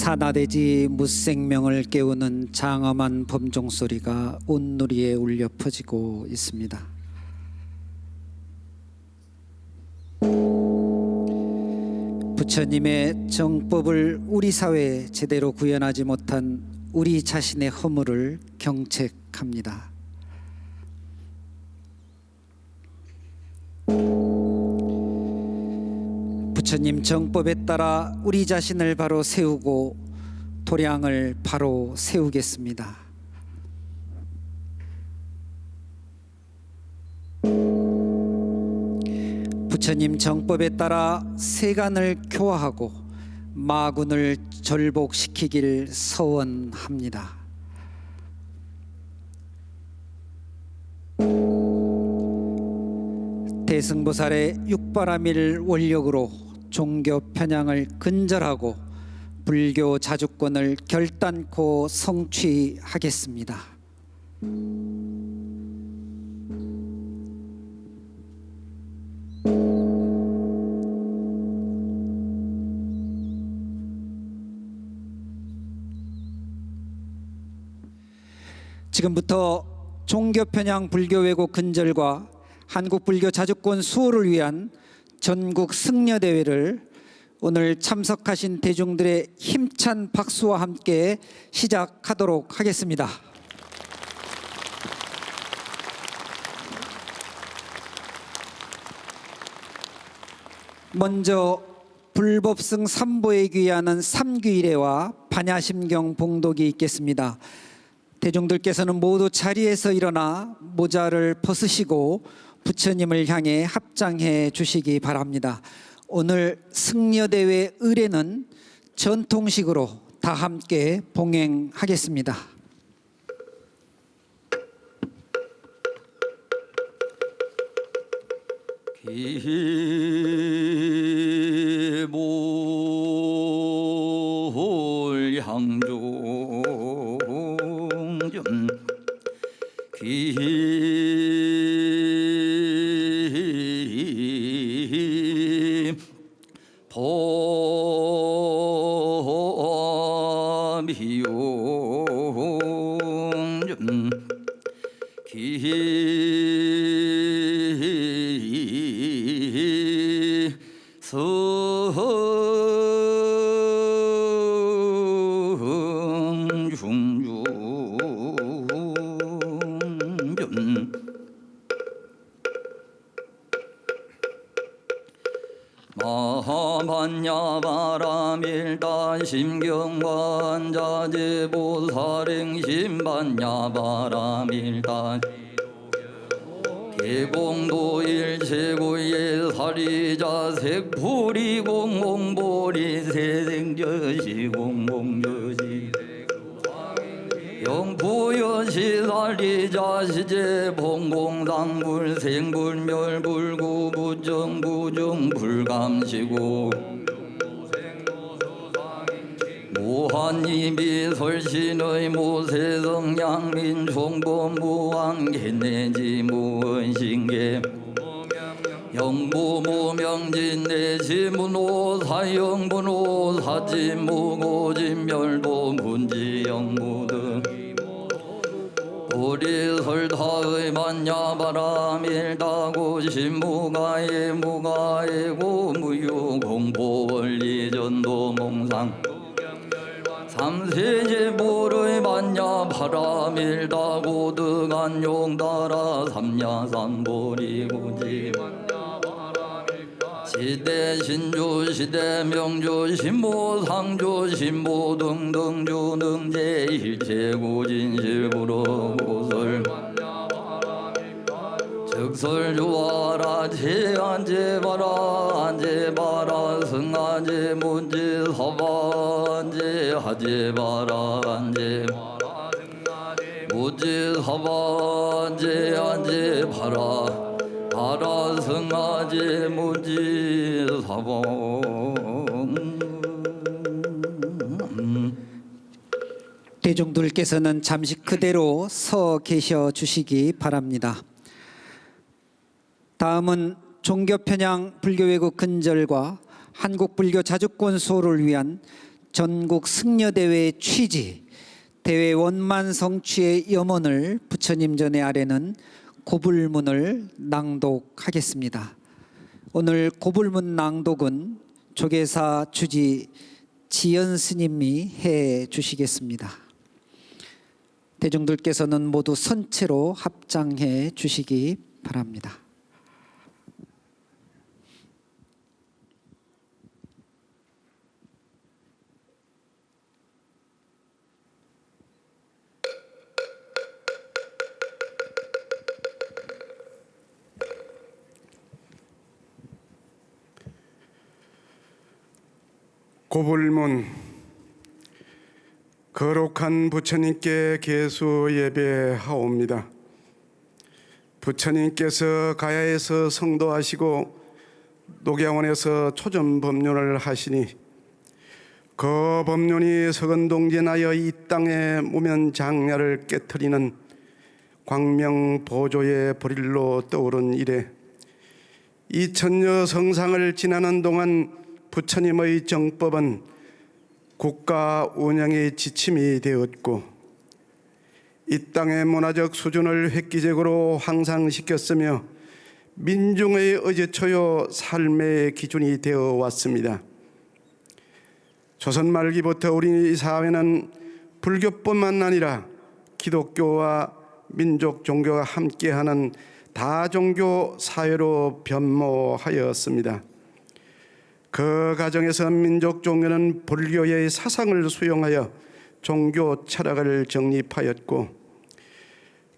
산화대지 무생명을 깨우는 장엄한 범종 소리가 온 누리에 울려 퍼지고 있습니다. 부처님의 정법을 우리 사회에 제대로 구현하지 못한 우리 자신의 허물을 경책합니다. 부처님 정법에 따라 우리 자신을 바로 세우고 도량을 바로 세우겠습니다. 부처님 정법에 따라 세간을 교화하고 마군을 절복시키길 서원합니다. 대승보살의 육바라밀 원력으로 종교 편향을 근절하고 불교 자주권을 결단코 성취하겠습니다. 지금부터 종교 편향 불교 왜곡 근절과 한국 불교 자주권 수호를 위한 전국 승려 대회를 오늘 참석하신 대중들의 힘찬 박수와 함께 시작하도록 하겠습니다. 먼저 불법승 3보에 귀하는 삼귀일회와 반야심경 봉독이 있겠습니다. 대중들께서는 모두 자리에서 일어나 모자를 벗으시고 부처님을 향해 합장해 주시기 바랍니다. 오늘 승려대회 의례는 전통식으로 다 함께 봉행하겠습니다. 기몰향종전 범이용전 성중전 마하반야바라밀다 심경관자제보살행심반야바라밀다 개공도일체구예 사리자 색불이공공보리 세생저시공공저시 영부여시 사리자 시제 봉공상불 생불멸불구 부정부정 불감시고 무한이비 설신의 무세성양민 총범무한 개내지 무언신계 영무무명진내지문호 사영문호 사지무고진멸도 문지영무등 우리설타의 만야바라밀다고 신무가의 무가의고 무유공포원리전도 몽상 삼세제보의 만야바라밀다고 득안용따라 삼야삼보리고지 시대 신주 시대 명주 신보 상주 신보 등등주 능제 일체고진실부로 고설 즉설주와라 제안제바라 안제바라 승안제 문제 사바안제 하제바라 안제 무제 사바안제 안제바라 아라승아제 무지 사봉. 대중들께서는 잠시 그대로 서 계셔 주시기 바랍니다. 다음은 종교 편향 불교 왜곡 근절과 한국 불교 자주권 수호를 위한 전국 승려대회 취지, 대회 원만 성취의 염원을 부처님 전에 아뢰는 고불문을 낭독하겠습니다. 오늘 고불문 낭독은 조계사 주지 지연 스님이 해 주시겠습니다. 대중들께서는 모두 선체로 합장해 주시기 바랍니다. 고불문. 거룩한 부처님께 계수 예배하옵니다. 부처님께서 가야에서 성도하시고 녹야원에서 초전법륜을 하시니 그 법륜이 서건동진하여 이 땅의 무면장야를 깨트리는 광명보조의 불일로 떠오른 이래 2000여 성상을 지나는 동안 부처님의 정법은 국가 운영의 지침이 되었고 이 땅의 문화적 수준을 획기적으로 향상시켰으며 민중의 의제초요 삶의 기준이 되어 왔습니다. 조선 말기부터 우리 사회는 불교뿐만 아니라 기독교와 민족 종교가 함께하는 다종교 사회로 변모하였습니다. 그 과정에서 민족 종교는 불교의 사상을 수용하여 종교 철학을 정립하였고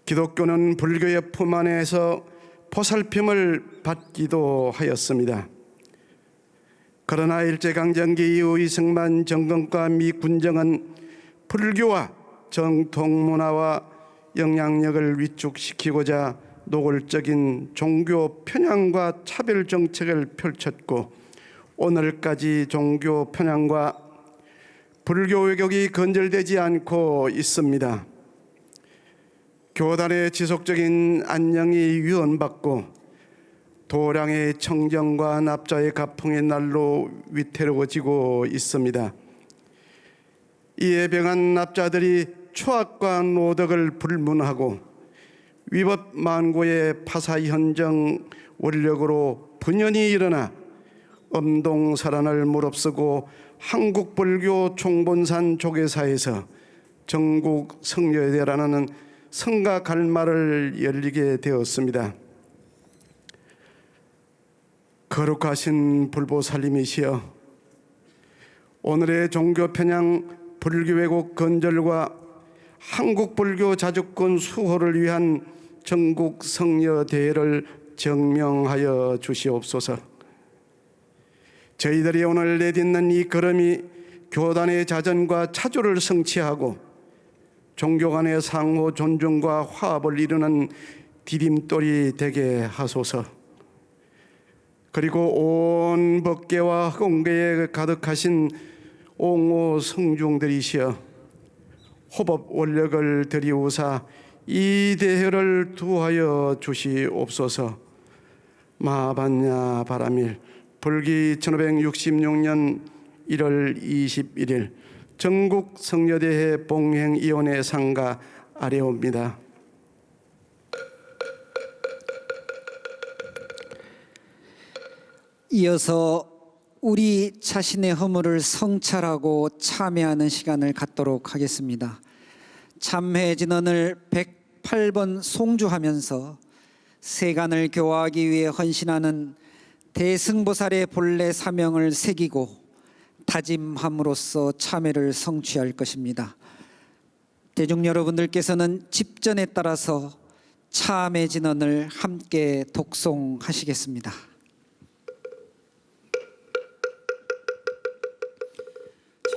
기독교는 불교의 품 안에서 보살핌을 받기도 하였습니다. 그러나 일제강점기 이후 이승만 정권과 미 군정은 불교와 정통문화와 영향력을 위축시키고자 노골적인 종교 편향과 차별 정책을 펼쳤고 오늘까지 종교 편향과 불교 왜곡이 건절되지 않고 있습니다. 교단의 지속적인 안녕이 위헌받고 도량의 청정과 납자의 가풍의 날로 위태로워지고 있습니다. 이에 병한 납자들이 추악과 노덕을 불문하고 위법 만고의 파사현정 원력으로 분연히 일어나 엄동설안을 무릅쓰고 한국불교 총본산 조계사에서 전국 성려대라는 성가 갈마를 열리게 되었습니다. 거룩하신 불보살님이시여 오늘의 종교 편향 불교 왜곡 건절과 한국불교 자주권 수호를 위한 전국 성려대회를 정명하여 주시옵소서. 저희들이 오늘 내딛는 이 걸음이 교단의 자전과 차주를 성취하고 종교 간의 상호 존중과 화합을 이루는 디딤돌이 되게 하소서. 그리고 온 법계와 흑공계에 가득하신 옹호 성중들이시여 호법 원력을 들이우사 이 대회를 두하여 주시옵소서. 마반야 바라밀 불기 1566년 1월 21일 전국 성려대회 봉행위원회 상가 아뢰옵니다. 이어서 우리 자신의 허물을 성찰하고 참회하는 시간을 갖도록 하겠습니다. 참회 진언을 108번 송주하면서 세간을 교화하기 위해 헌신하는 대승보살의 본래 사명을 새기고 다짐함으로써 참회를 성취할 것입니다. 대중 여러분들께서는 집전에 따라서 참회 진언을 함께 독송하시겠습니다.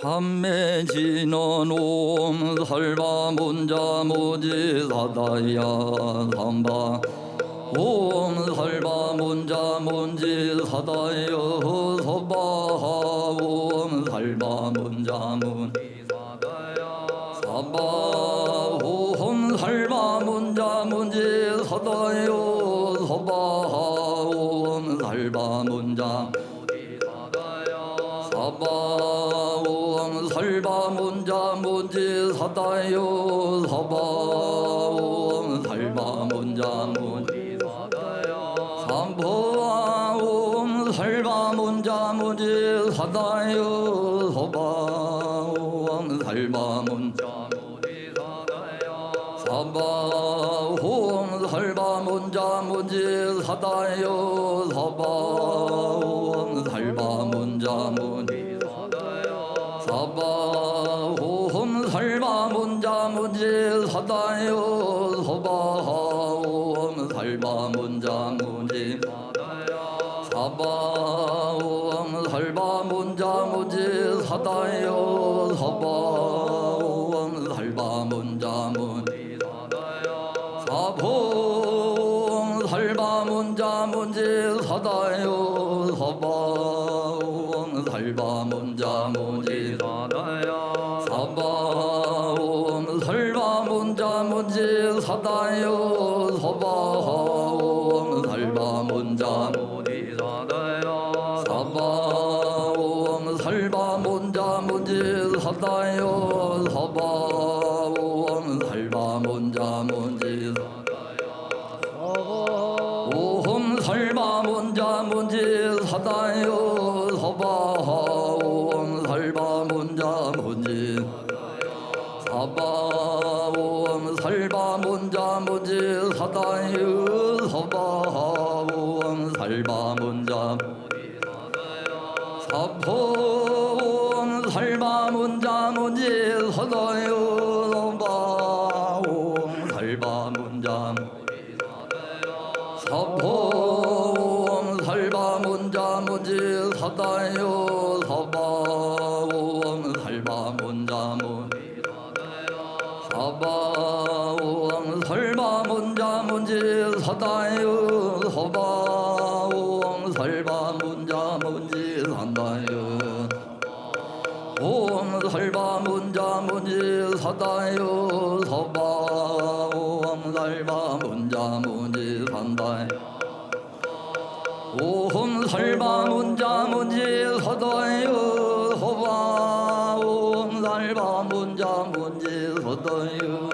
참매진원 옴살바문자무지사다야 삼바 옴살바문자문지사다여 서바하 옴살바문자문지사다야 사바 옴살바문자문지사다여 서바하 옴살바문자문지사다야 사바 살바 문자 문지 사다요 사바 옴 살바 문자 문지 사다요 삼보아 옴 살바 문자 문지 사다요 사바 옴 살바 문자 문지 사다요 사바 옴 살바 문자 문지 사다요 사바 옴 살바 문자 문지 사바 옴 살바 문자 문지 사다요 사바 옴 살바 문자 문지 사바 옴 살바 문자 문지 사다요 사바 옴 살바 문자 문지 사보 살바 문자 문지 사다요 사바 옴 살바 문자 문지 사다요 사바 옴 살바 문자 문지 사다요 사바 옴 살바 문자 문지 사다요 사바 옴 살바 문자 문지 사다요 사바 옴 살바 문자 문지 옴 살바 문자 문지 사다요 사바 옴 살바 문자 문지 사바 옴 살바 문자 문지 사다요 사바 옴 살바 문자 사보 옴 살바 문자 문지 사다요 사바 옴 살바 문자 사보 살바 문자 문지 사다요 사바 옴 살바 문자 문지 사바 옴 살바 문자 문지 사다요 사바 옴 살바 문자 문지 산다요 옴 살바 문자 문지 사다요 사바 옴 살바 문자 문지 산다요 옴 살바 문자 문지 사다요 사바 옴 살바 문자 문지 사다요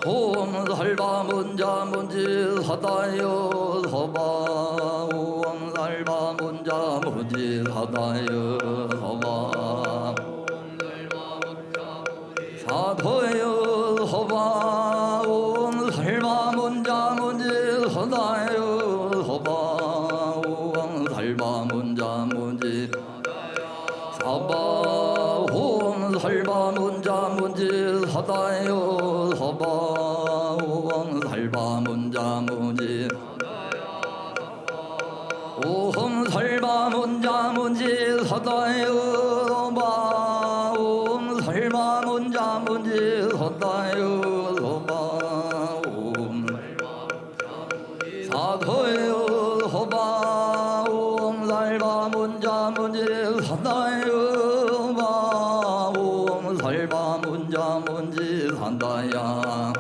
옴 살바 문자 문지 사다요 사바 옴 살바 문자 문지 사다요 사바 사도요 사바 옴 살바 문자 문지 사다요 사바 옴 살바 문자 문지 사바 옴 살바 문자 문지 사다요 사바 옴 살바 문자 문지 옴 살바 문자 문지 사다요 사바 옴 살바 문자 문지 사다요 사바 옴 사도요 사바 옴 살바 문자 문지 사다요 사바 옴 살바 문자 문지 산다야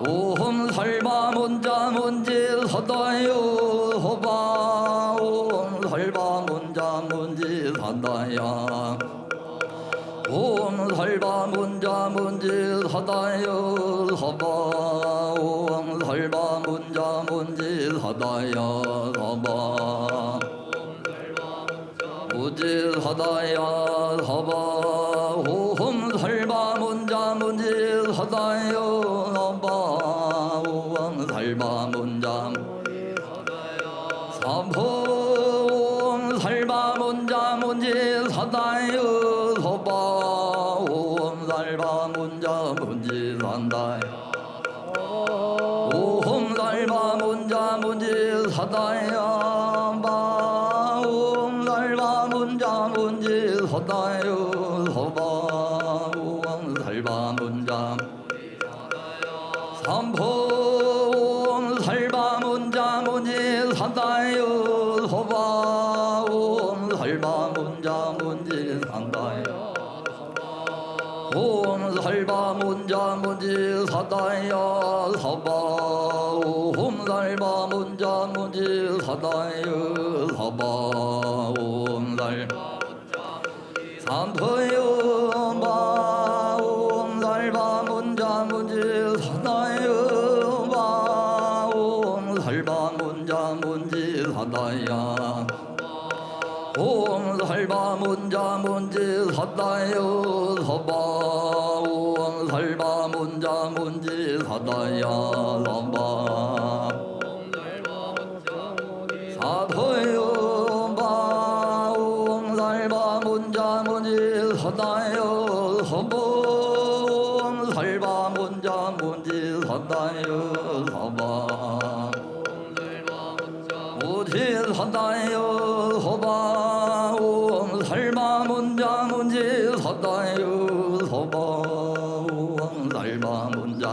옴 살바 문자 문지 사다요 사바 옴 살바 문자 문지 산다야 옴 살바 문자 문지 사다요 사바 옴 살바 문자 문지 사다야 사바 무지 사다야 사바 옴 살바 문자 문지 사다요 사바 옴 살바 문자 사보 옴 살바 문자 문지 사다요 사바 옴 살바 문자 문지 산다요 옴 살바 문자 문지 사다요 바 옴 살바 문자 문지 사다요 사바 옴 살바 문자 삼보 옴 살바 문자 문지 산다요 사바 옴 살바 문자 문지 산다요 옴 살바 문자 문지 사다요 사바 옴 살바 문자 문지 사다요 사바 옴 살바 산토요 마옴 살바문자문지 사다요 마옴 살바문자문지 사다야 옴 살바문자문지 사다요 서바옴 살바문자문지 사다야 서바 사토요 마옴 살바문자문지 사다요 서봄 살바문자문지 사다요 서바 오지 사다요 서바옴 살바문자문지 사다요 서바옴 살바문자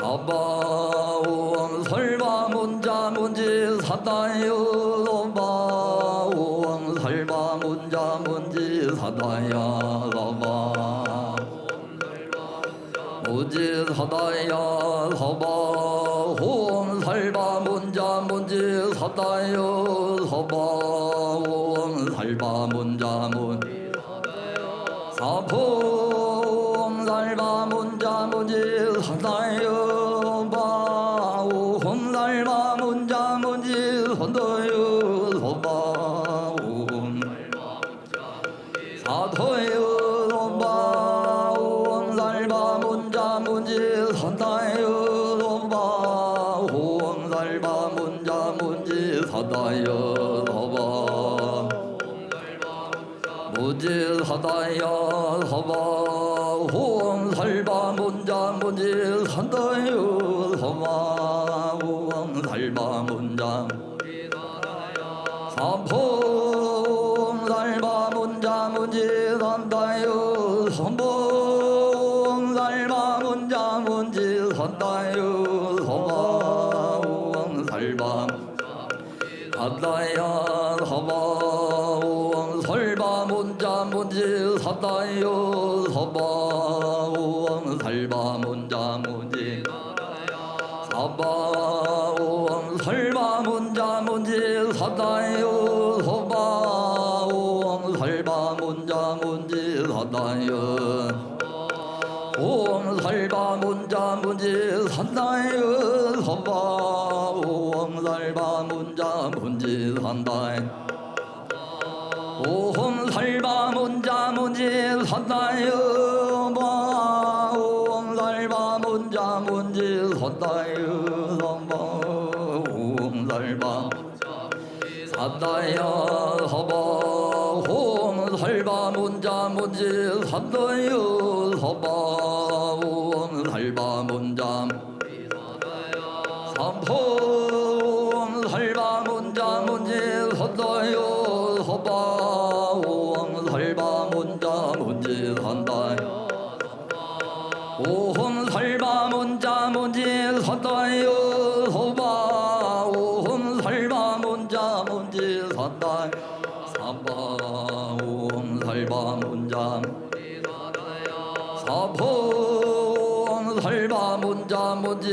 사바옴 설바문자문지 사다요 서바옴 설바문자문지 사다야 서바 오지 사다야 서바옴 설바문자문지 사다요 서바옴 설바문자문 사봄 살바문자문지 사다요 바옴 살바문자문지 사다요 서바옴 사토요 바옴 살바문자문지 사다요 바옴 살바문자문지 사다요 서바 무지 사다야 서바옴 살바문자문지 사다요 서바옴 살바문자 사봄 살바문자문지 산다요 서봄 살바문자문지 산다요 서바옴 살바 사다야 서바옴 설바문자문지 사다요 서바옴 설바문자문지 사바옴 설바문자문지 사다요 서바옴 설바문자문지 사다요 옴 설바문자문지 산다요 서바옴 설바문자문지 산다요 옴 설바문자문지 산다요 마옴 설바문자문지 산다요 서바옴 설바 산다야 서바옴 설바문자문지 산다요 서바옴 설바문자 삼폼 설바문자문지 산다요 서바옴 설바문자문지 산다요 오홈 설바문자문지 산다요 서바옴 설바문자문지 산다요 사바옴 설바문자 사봄 설바문자문지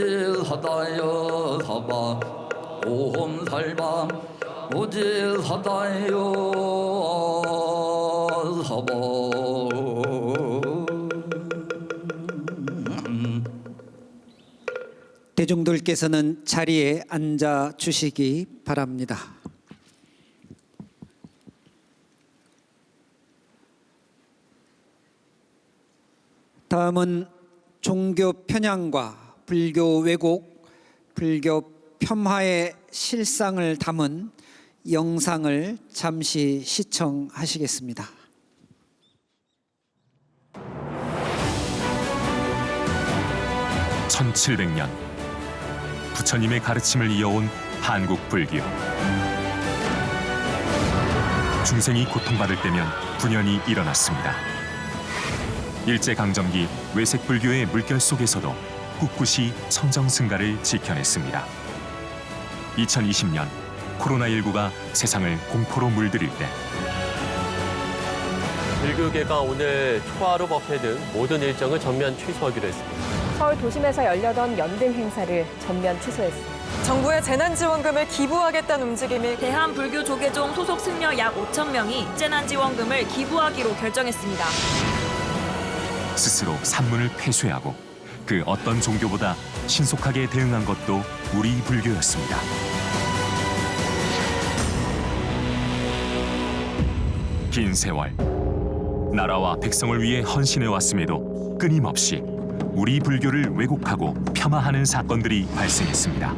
사다요 사바 오홈 설바 무지 사다요 사바 대중들께서는 자리에 앉아 주시기 바랍니다. 다음은 종교 편향과 불교 왜곡, 불교 폄하의 실상을 담은 영상을 잠시 시청하시겠습니다. (1700년) 부처님의 가르침을 이어온 한국 불교. 중생이 고통받을 때면 분연이 일어났습니다. 일제강점기 외색 불교의 물결 속에서도 꿋꿋이 청정승가를 지켜냈습니다. 2020년 코로나19가 세상을 공포로 물들일 때 불교계가 오늘 초하루 법회 등 모든 일정을 전면 취소하기로 했습니다. 서울 도심에서 열려던 연등 행사를 전면 취소했습니다. 정부의 재난지원금을 기부하겠다는 움직임이 대한불교조계종 소속 승려 약 5천 명이 재난지원금을 기부하기로 결정했습니다. 스스로 산문을 폐쇄하고 그 어떤 종교보다 신속하게 대응한 것도 우리 불교였습니다. 긴 세월 나라와 백성을 위해 헌신해 왔음에도 끊임없이 우리 불교를 왜곡하고 폄하하는 사건들이 발생했습니다.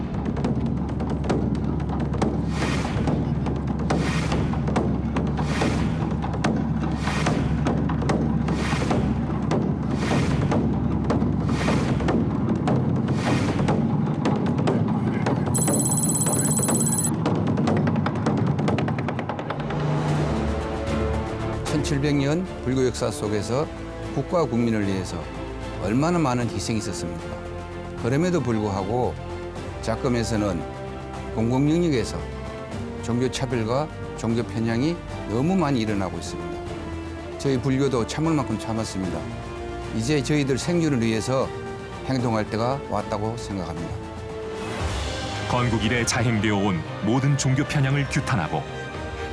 (1700년) 불교 역사 속에서 국가 국민을 위해서 얼마나 많은 희생이 있었습니까? 그럼에도 불구하고 작금에서는 공공 영역에서 종교 차별과 종교 편향이 너무 많이 일어나고 있습니다. 저희 불교도 참을 만큼 참았습니다. 이제 저희들 생존을 위해서 행동할 때가 왔다고 생각합니다. 건국 이래 자행되어 온 모든 종교 편향을 규탄하고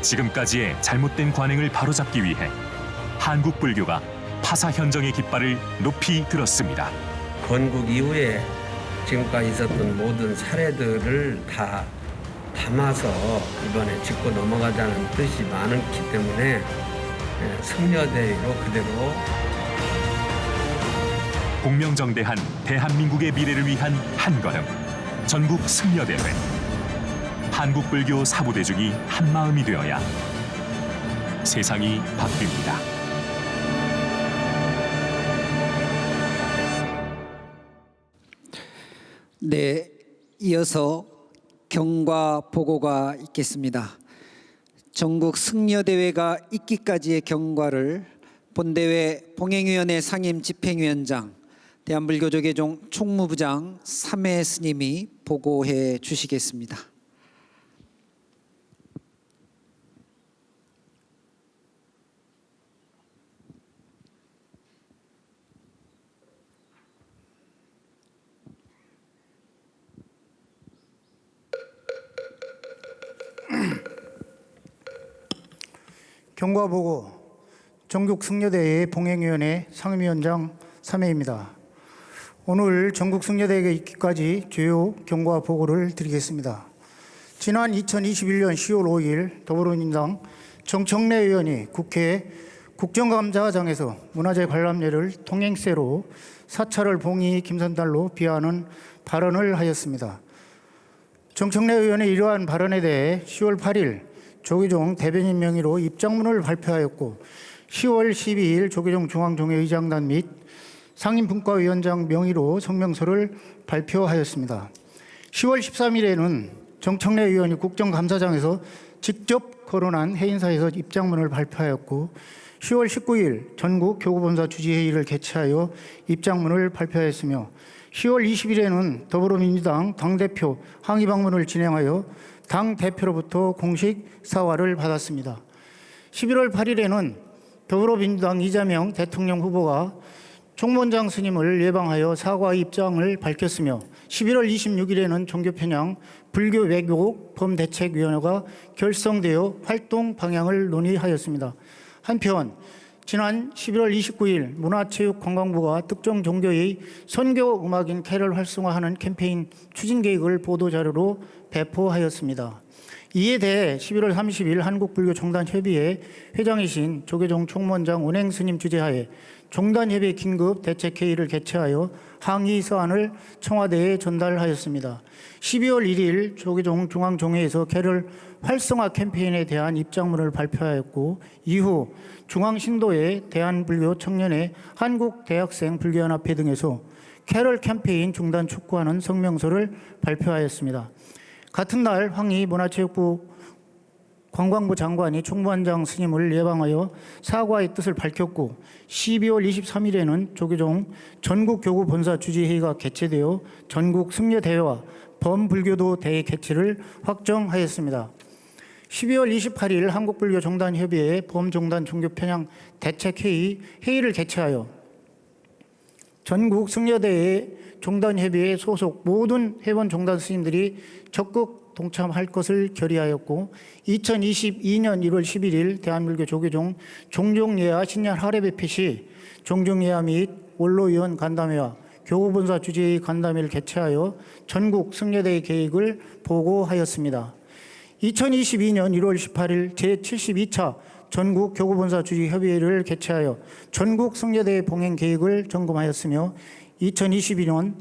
지금까지의 잘못된 관행을 바로잡기 위해 한국 불교가 파사 현정의 깃발을 높이 들었습니다. 건국 이후에 지금까지 있었던 모든 사례들을 다 담아서 이번에 짚고 넘어가자는 뜻이 많기 때문에 승려대회로 그대로 공명정대한 대한민국의 미래를 위한 한걸음 전국 승려대회. 한국불교 사부대중이 한마음이 되어야 세상이 바뀝니다. 네, 이어서 경과 보고가 있겠습니다. 전국 승려대회가 있기까지의 경과를 본대회 봉행위원회 상임 집행위원장 대한불교조계종 총무부장 3회 스님이 보고해 주시겠습니다. 경과보고 전국승려대회 봉행위원회 상임위원장 3회입니다. 오늘 전국승려대회가 있기까지 주요 경과보고를 드리겠습니다. 지난 2021년 10월 5일 더불어민주당 정청래 의원이 국회 국정감사장에서 문화재 관람료를 통행세로 사찰을 봉의 김선달로 비하하는 발언을 하였습니다. 정청래 의원의 이러한 발언에 대해 10월 8일 조계종 대변인 명의로 입장문을 발표하였고 10월 12일 조계종 중앙종회 의장단 및 상임분과위원장 명의로 성명서를 발표하였습니다. 10월 13일에는 정청래 의원이 국정감사장에서 직접 거론한 회의사에서 입장문을 발표하였고 10월 19일 전국 교구본사 주지회의를 개최하여 입장문을 발표하였으며 10월 20일에는 더불어민주당 당대표 항의 방문을 진행하여 당대표로부터 공식 사과를 받았습니다. 11월 8일에는 더불어민주당 이재명 대통령 후보가 총무원장 스님을 예방하여 사과 입장을 밝혔으며 11월 26일에는 종교편향 불교 왜곡 범대책위원회가 결성되어 활동 방향을 논의하였습니다. 한편 지난 11월 29일 문화체육관광부가 특정 종교의 선교 음악인 캐럴 활성화하는 캠페인 추진 계획을 보도자료로 배포하였습니다. 이에 대해 11월 30일 한국불교종단협의회 회장이신 조계종 총무원장 운행스님 주재하에 종단협의회 긴급 대책회의를 개최하여 항의 서한을 청와대에 전달하였습니다. 12월 1일 조계종 중앙종회에서 캐럴 활성화 캠페인에 대한 입장문을 발표하였고 이후 중앙신도회 대한불교 청년회 한국대학생 불교연합회 등에서 캐럴 캠페인 중단 촉구하는 성명서를 발표하였습니다. 같은 날 황희 문화체육부 관광부 장관이 총무원장 스님을 예방하여 사과의 뜻을 밝혔고 12월 23일에는 조계종 전국교구본사 주지회의가 개최되어 전국 승려대회와 범불교도 대회 개최를 확정하였습니다. 12월 28일 한국불교종단협의회 범종단 종교편향 대책회의를 개최하여 전국 승려대회 종단협의회 소속 모든 회원 종단 스님들이 적극 동참할 것을 결의하였고 2022년 1월 11일 대한불교 조계종 종종예화 신년 하례배패 시 종종예화 및 원로위원 간담회와 교구본사 주재의 간담회를 개최하여 전국 승려대회 계획을 보고하였습니다. 2022년 1월 18일 제72차 전국 교구본사 주지협의회를 개최하여 전국 승려대회 봉행 계획을 점검하였으며 2022년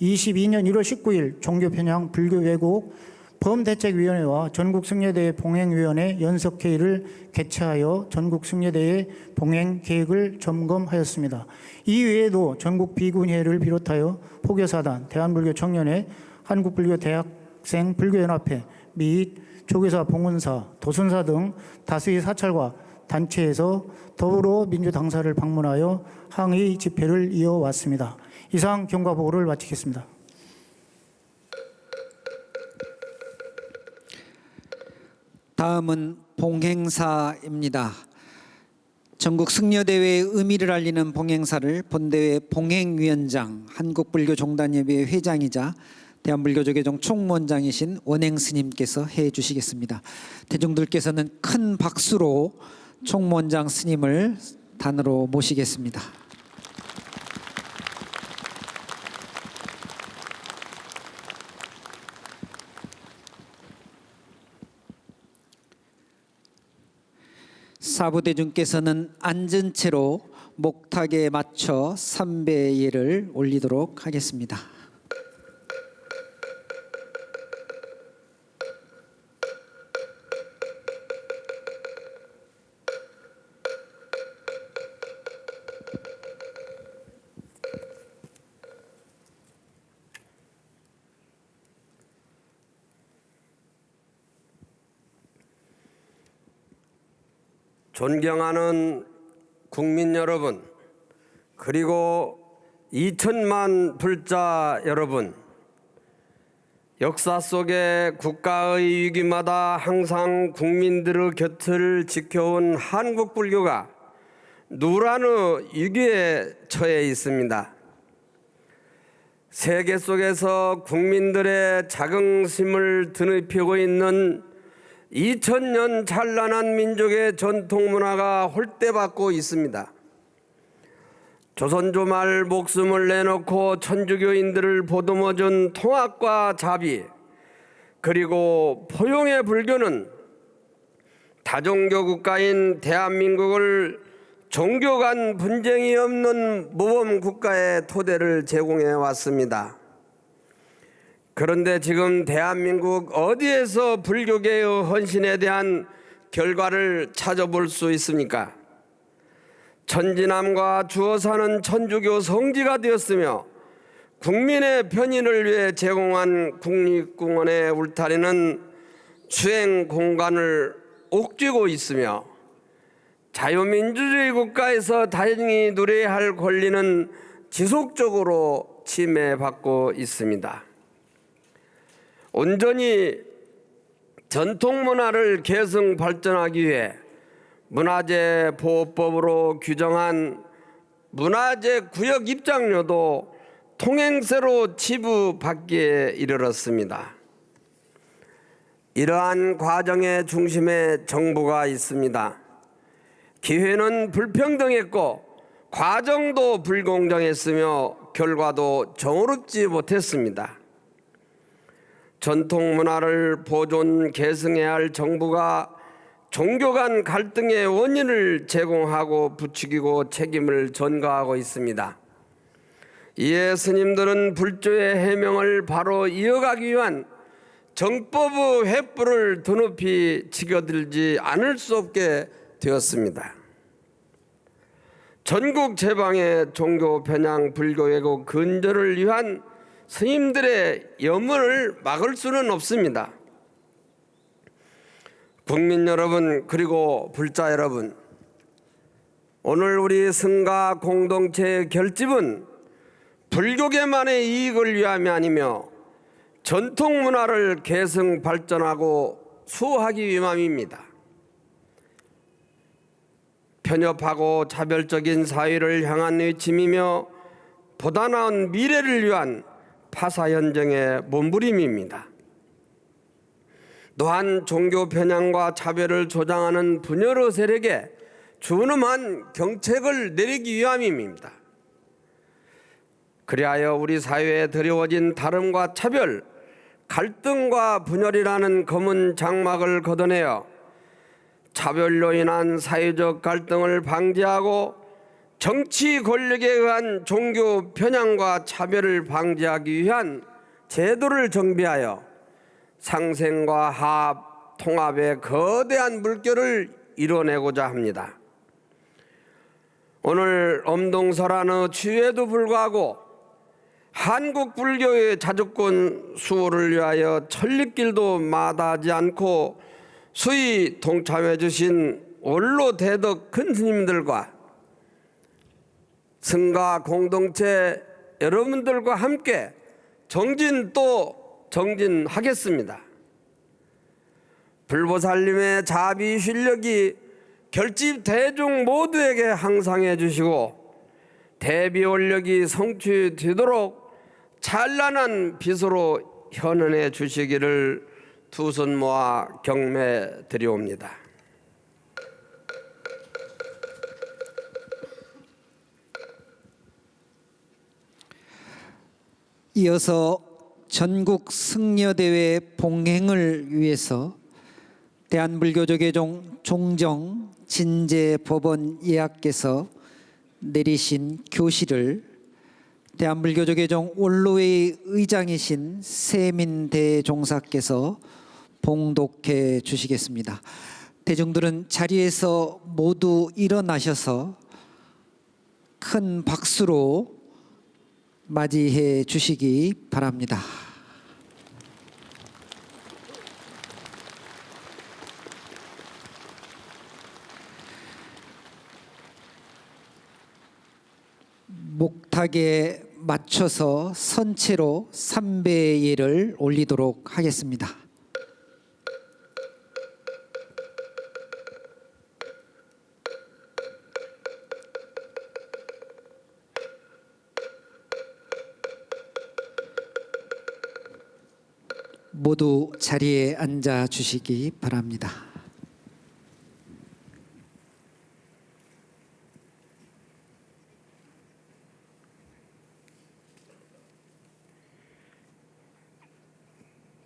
1월 19일 종교편향 불교 왜곡 범대책위원회와 전국 승려대회 봉행위원회 연석회의를 개최하여 전국 승려대회 봉행 계획을 점검하였습니다. 이외에도 전국 비군회를 비롯하여 포교사단, 대한불교 청년회, 한국불교 대학생 불교연합회 및 조계사, 봉은사, 도순사 등 다수의 사찰과 단체에서 더불어민주당사를 방문하여 항의 집회를 이어왔습니다. 이상 경과 보고를 마치겠습니다. 다음은 봉행사입니다. 전국 승려대회의 의미를 알리는 봉행사를 본대회 봉행위원장, 한국불교종단협의회 회장이자 대한불교조계종 총무원장이신 원행 스님께서 해 주시겠습니다. 대중들께서는 큰 박수로 총무원장 스님을 단으로 모시겠습니다. 사부대중께서는 앉은 채로 목탁에 맞춰 삼배예를 올리도록 하겠습니다. 존경하는 국민 여러분, 그리고 2천만 불자 여러분, 역사 속에 국가의 위기마다 항상 국민들의 곁을 지켜온 한국불교가 누라느 위기에 처해 있습니다. 세계 속에서 국민들의 자긍심을 드높이고 있는 2000년 찬란한 민족의 전통 문화가 홀대받고 있습니다. 조선조 말 목숨을 내놓고 천주교인들을 보듬어준 통합과 자비, 그리고 포용의 불교는 다종교 국가인 대한민국을 종교 간 분쟁이 없는 모범 국가의 토대를 제공해 왔습니다. 그런데 지금 대한민국 어디에서 불교계의 헌신에 대한 결과를 찾아볼 수 있습니까? 천지남과 주어사는 천주교 성지가 되었으며 국민의 편의를 위해 제공한 국립공원의 울타리는 수행 공간을 옥죄고 있으며 자유민주주의 국가에서 다행히 누려야 할 권리는 지속적으로 침해받고 있습니다. 온전히 전통문화를 계승 발전하기 위해 문화재 보호법으로 규정한 문화재 구역 입장료도 통행세로 지부받기에 이르렀습니다. 이러한 과정의 중심에 정부가 있습니다. 기회는 불평등했고 과정도 불공정했으며 결과도 정의롭지 못했습니다. 전통문화를 보존 계승해야 할 정부가 종교 간 갈등의 원인을 제공하고 부추기고 책임을 전가하고 있습니다. 이에 스님들은 불조의 해명을 바로 이어가기 위한 정법의 횃불을 드높이 치겨들지 않을 수 없게 되었습니다. 전국 제방의 종교 편향 불교 왜곡 근절을 위한 스님들의 염원을 막을 수는 없습니다. 국민 여러분, 그리고 불자 여러분, 오늘 우리 승가 공동체의 결집은 불교계만의 이익을 위함이 아니며 전통 문화를 계승 발전하고 수호하기 위함입니다. 편협하고 차별적인 사회를 향한 외침이며 보다 나은 미래를 위한 파사 현정의 몸부림입니다. 또한 종교 편향과 차별을 조장하는 분열의 세력에 준엄한 경책을 내리기 위함입니다. 그리하여 우리 사회에 드리워진 다름과 차별, 갈등과 분열이라는 검은 장막을 걷어내어 차별로 인한 사회적 갈등을 방지하고 정치 권력에 의한 종교 편향과 차별을 방지하기 위한 제도를 정비하여 상생과 화합, 통합의 거대한 물결을 이뤄내고자 합니다. 오늘 엄동설안의 추위에도 불구하고 한국 불교의 자주권 수호를 위하여 천리길도 마다하지 않고 수히 동참해 주신 원로 대덕 큰 스님들과 승가 공동체 여러분들과 함께 정진하겠습니다. 불보살님의 자비 실력이 결집 대중 모두에게 항상해 주시고 대비 원력이 성취되도록 찬란한 빛으로 현현해 주시기를 두 손 모아 경매 드리옵니다. 이어서 전국 승려대회 봉행을 위해서 대한불교조계종 종정 진제법원 예약께서 내리신 교시를 대한불교조계종 원로회 의장이신 세민대종사께서 봉독해 주시겠습니다. 대중들은 자리에서 모두 일어나셔서 큰 박수로 맞이해 주시기 바랍니다. 목탁에 맞춰서 선체로 삼배예를 올리도록 하겠습니다. 모두 자리에 앉아 주시기 바랍니다.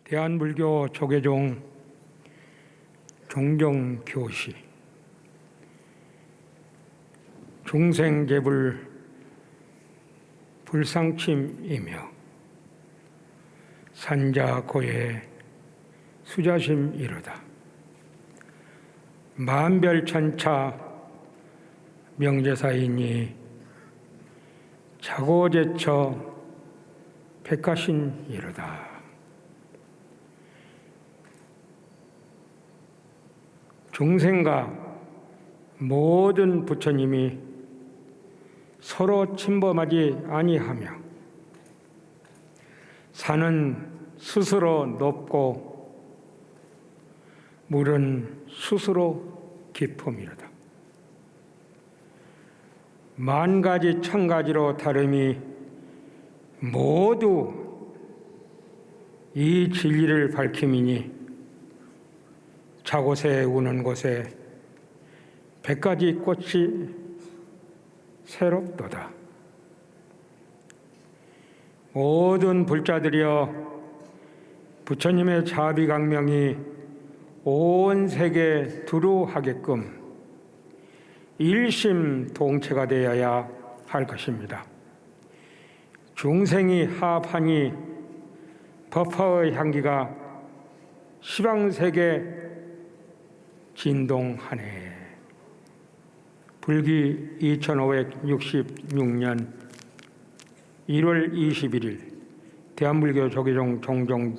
대한불교 조계종 종정교시 중생제불 불상침이며 산자고의 수자심 이르다. 만별천차 명제사이니 자고제처 백가신 이르다. 중생과 모든 부처님이 서로 침범하지 아니하며 산은 스스로 높고 물은 스스로 깊음이로다. 만 가지 천 가지로 다름이 모두 이 진리를 밝힘이니 자곳에 우는 곳에 100가지 꽃이 새롭도다. 모든 불자들이여 부처님의 자비강명이 온 세계 두루하게끔 일심동체가 되어야 할 것입니다. 중생이 합하니 법화의 향기가 시방세계 진동하네. 불기 2566년 1월 21일 대한불교 조계종 종종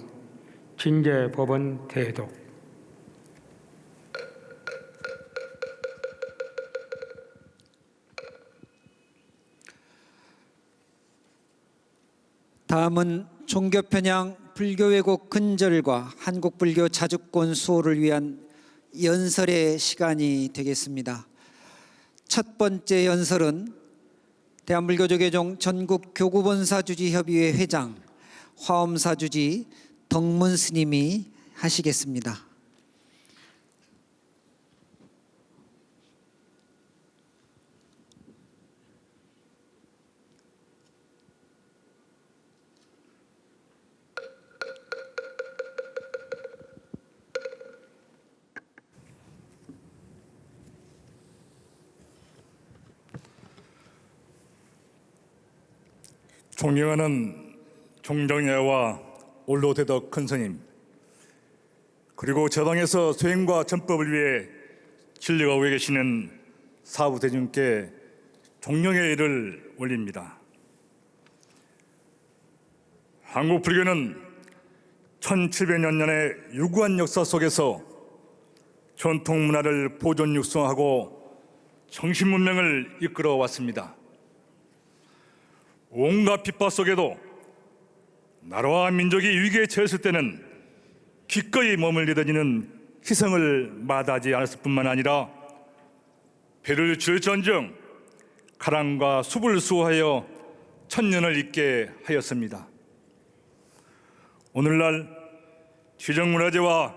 진제법원 대독. 다음은 종교편향 불교왜곡 근절과 한국불교 자주권 수호를 위한 연설의 시간이 되겠습니다. 첫 번째 연설은 대한불교조계종 전국교구본사주지협의회 회장 화엄사주지 덕문 스님이 하시겠습니다. 존경하는 종정예와 올로대덕 큰스님, 그리고 저당에서 수행과 전법을 위해 진리가 오게 계시는 사부대중께 존경의 일을 올립니다. 한국 불교는 1700여 년의 유구한 역사 속에서 전통 문화를 보존 육성하고 정신 문명을 이끌어 왔습니다. 온갖 핍박 속에도 나라와 민족이 위기에 처했을 때는 기꺼이 몸을 내던지는 희생을 마다하지 않았을 뿐만 아니라 배를 줄전정 가랑과 숲을 수호하여 천년을 잇게 하였습니다. 오늘날 지정문화재와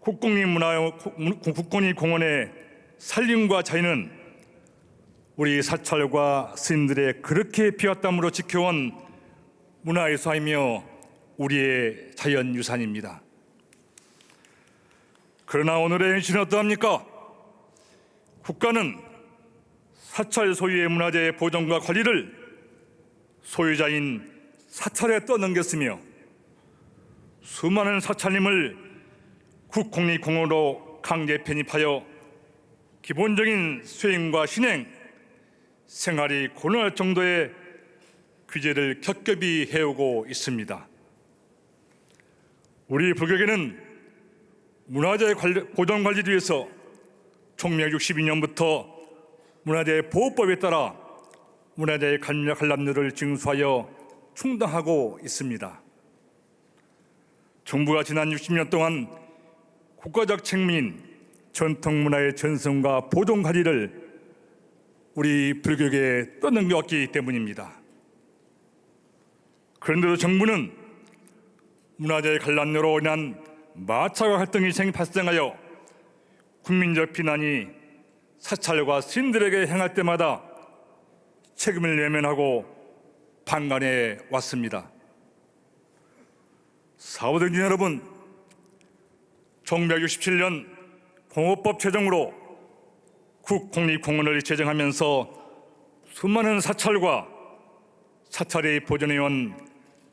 국공립공원의 산림과 자연은 우리 사찰과 스님들의 그렇게 피와 땀으로 지켜온 문화유산이며 우리의 자연유산입니다. 그러나 오늘의 현실은 어떠합니까? 국가는 사찰 소유의 문화재 보존과 관리를 소유자인 사찰에 떠넘겼으며 수많은 사찰림을 국공립공원으로 강제 편입하여 기본적인 수행과 신행, 생활이 곤란할 정도의 규제를 겹겹이 해오고 있습니다. 우리 불교계는 문화재 보존 관리를 위해서 총명 62년부터 문화재 보호법에 따라 문화재의 관람료를 징수하여 충당하고 있습니다. 정부가 지난 60년 동안 국가적 책무인 전통문화의 전승과 보존 관리를 우리 불교계에 떠넘겨왔기 때문입니다. 그런데도 정부는 문화재의 관람료로 인한 마찰과 갈등이 발생하여 국민적 비난이 사찰과 스님들에게 행할 때마다 책임을 외면하고 방관해 왔습니다. 사부대중 여러분, 1967년 공업법 제정으로 국공립공원을 제정하면서 수많은 사찰과 사찰이 보존해온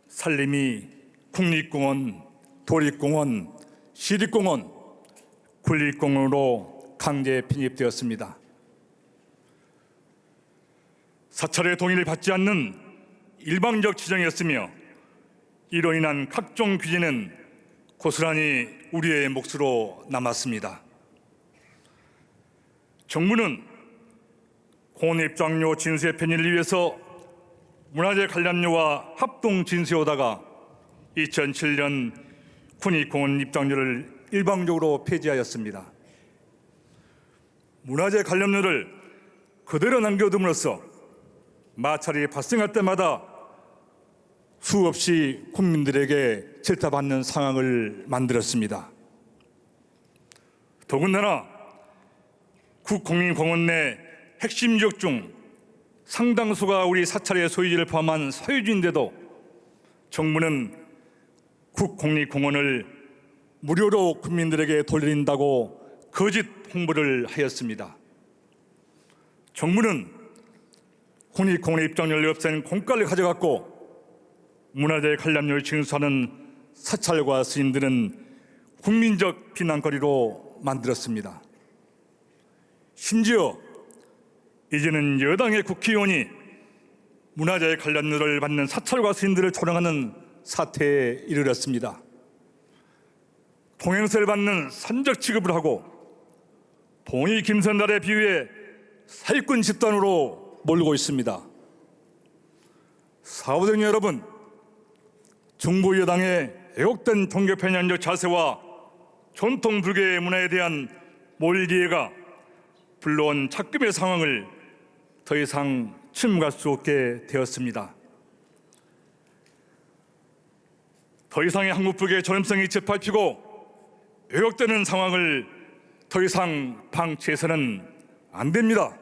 산림이 국립공원, 도립공원, 시립공원, 군립공원으로 강제 편입되었습니다. 사찰의 동의를 받지 않는 일방적 지정이었으며 이로 인한 각종 규제는 고스란히 우리의 몫으로 남았습니다. 정부는 공원입장료 진수의 편의를 위해서 문화재 관람료와 합동 진수하다가 2007년 군립공원 입장료를 일방적으로 폐지하였습니다. 문화재 관람료를 그대로 남겨둠으로써 마찰이 발생할 때마다 수없이 국민들에게 질타받는 상황을 만들었습니다. 더군다나 국공립공원 내 핵심 지역 중 상당수가 우리 사찰의 소유지를 포함한 사유지인데도 정부는 국공립공원을 무료로 국민들에게 돌린다고 거짓 홍보를 하였습니다. 정부는 국립공원 입장료를 없앤 공과를 가져갔고 문화재 관람료를 징수하는 사찰과 스님들은 국민적 비난거리로 만들었습니다. 심지어 이제는 여당의 국회의원이 문화재 관람료를 받는 사찰과 스님들을 조롱하는 사태에 이르렀습니다. 통행세를 받는 산적 취급을 하고 봉이 김선달에 비유해 사기꾼 집단으로 몰고 있습니다. 사부대중 여러분, 정부 여당의 애국된 종교편향적 자세와 전통 불교의 문화에 대한 몰이해가 불러온 착금의 상황을 더 이상 침묵할 수 없게 되었습니다. 더 이상의 한국북의 전염성이 재밟히고 왜곡되는 상황을 더 이상 방치해서는 안 됩니다.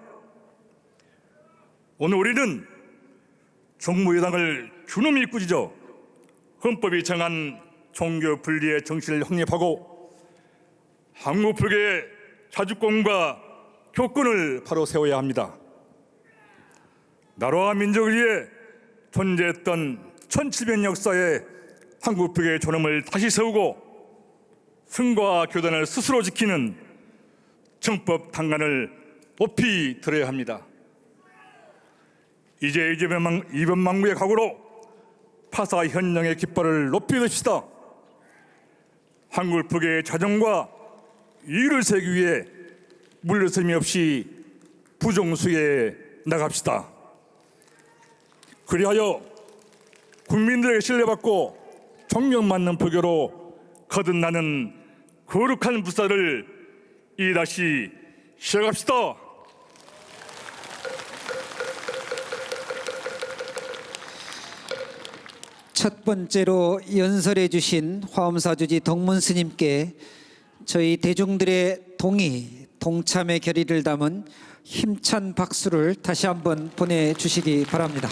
오늘 우리는 종무여당을 주놈이 꾸짖어 헌법이 정한 종교 분리의 정신을 확립하고 한국불교의 자주권과 교권을 바로 세워야 합니다. 나라와 민족을 위해 존재했던 1700년 역사의 한국불교의 존엄을 다시 세우고 승과 교단을 스스로 지키는 정법 단간을 높이 들어야 합니다. 이제 이변망구의 각오로 파사 현장의 깃발을 높이 듭시다. 한국불교의 자정과 이유를 세기 위해 물러섬이 없이 부정수에 나갑시다. 그리하여 국민들에게 신뢰받고 존경받는 불교로 거듭나는 거룩한 불사를 이다시 시작합시다. 첫 번째로 연설해 주신 화엄사주지 덕문 스님께 저희 대중들의 동의, 동참의 결의를 담은 힘찬 박수를 다시 한번 보내주시기 바랍니다.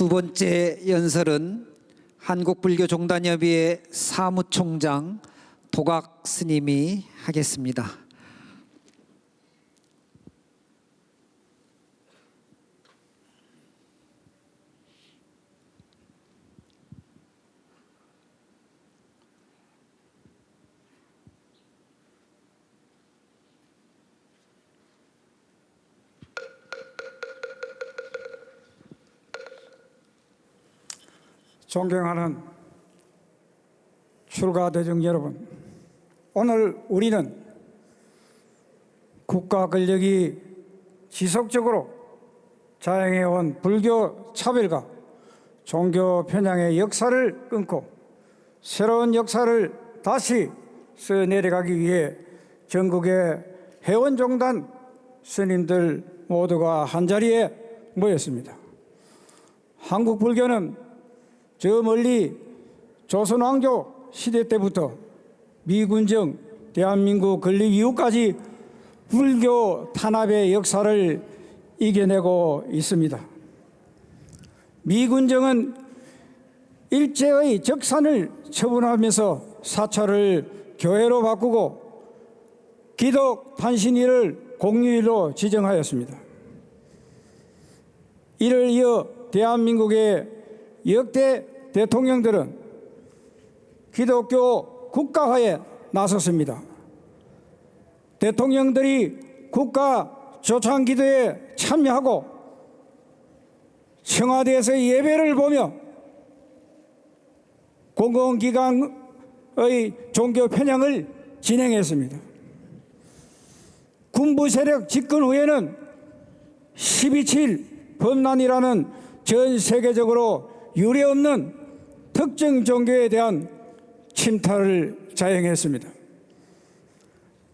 두 번째 연설은 한국불교종단협의회 사무총장 도각 스님이 하겠습니다. 존경하는 출가 대중 여러분, 오늘 우리는 국가 권력이 지속적으로 자행해온 불교 차별과 종교 편향의 역사를 끊고 새로운 역사를 다시 써내려가기 위해 전국의 회원종단 스님들 모두가 한자리에 모였습니다. 한국 불교는 저 멀리 조선왕조 시대 때부터 미군정 대한민국 건립 이후까지 불교 탄압의 역사를 이겨내고 있습니다. 미군정은 일제의 적산을 처분하면서 사찰을 교회로 바꾸고 기독 탄신일을 공휴일로 지정하였습니다. 이를 이어 대한민국의 역대 대통령들은 기독교 국가화에 나섰습니다. 대통령들이 국가 조창기도에 참여하고 청와대에서 예배를 보며 공공기관의 종교 편향을 진행했습니다. 군부 세력 집권 후에는 12.7 범란이라는 전 세계적으로 유례없는 특정 종교에 대한 침탈을 자행했습니다.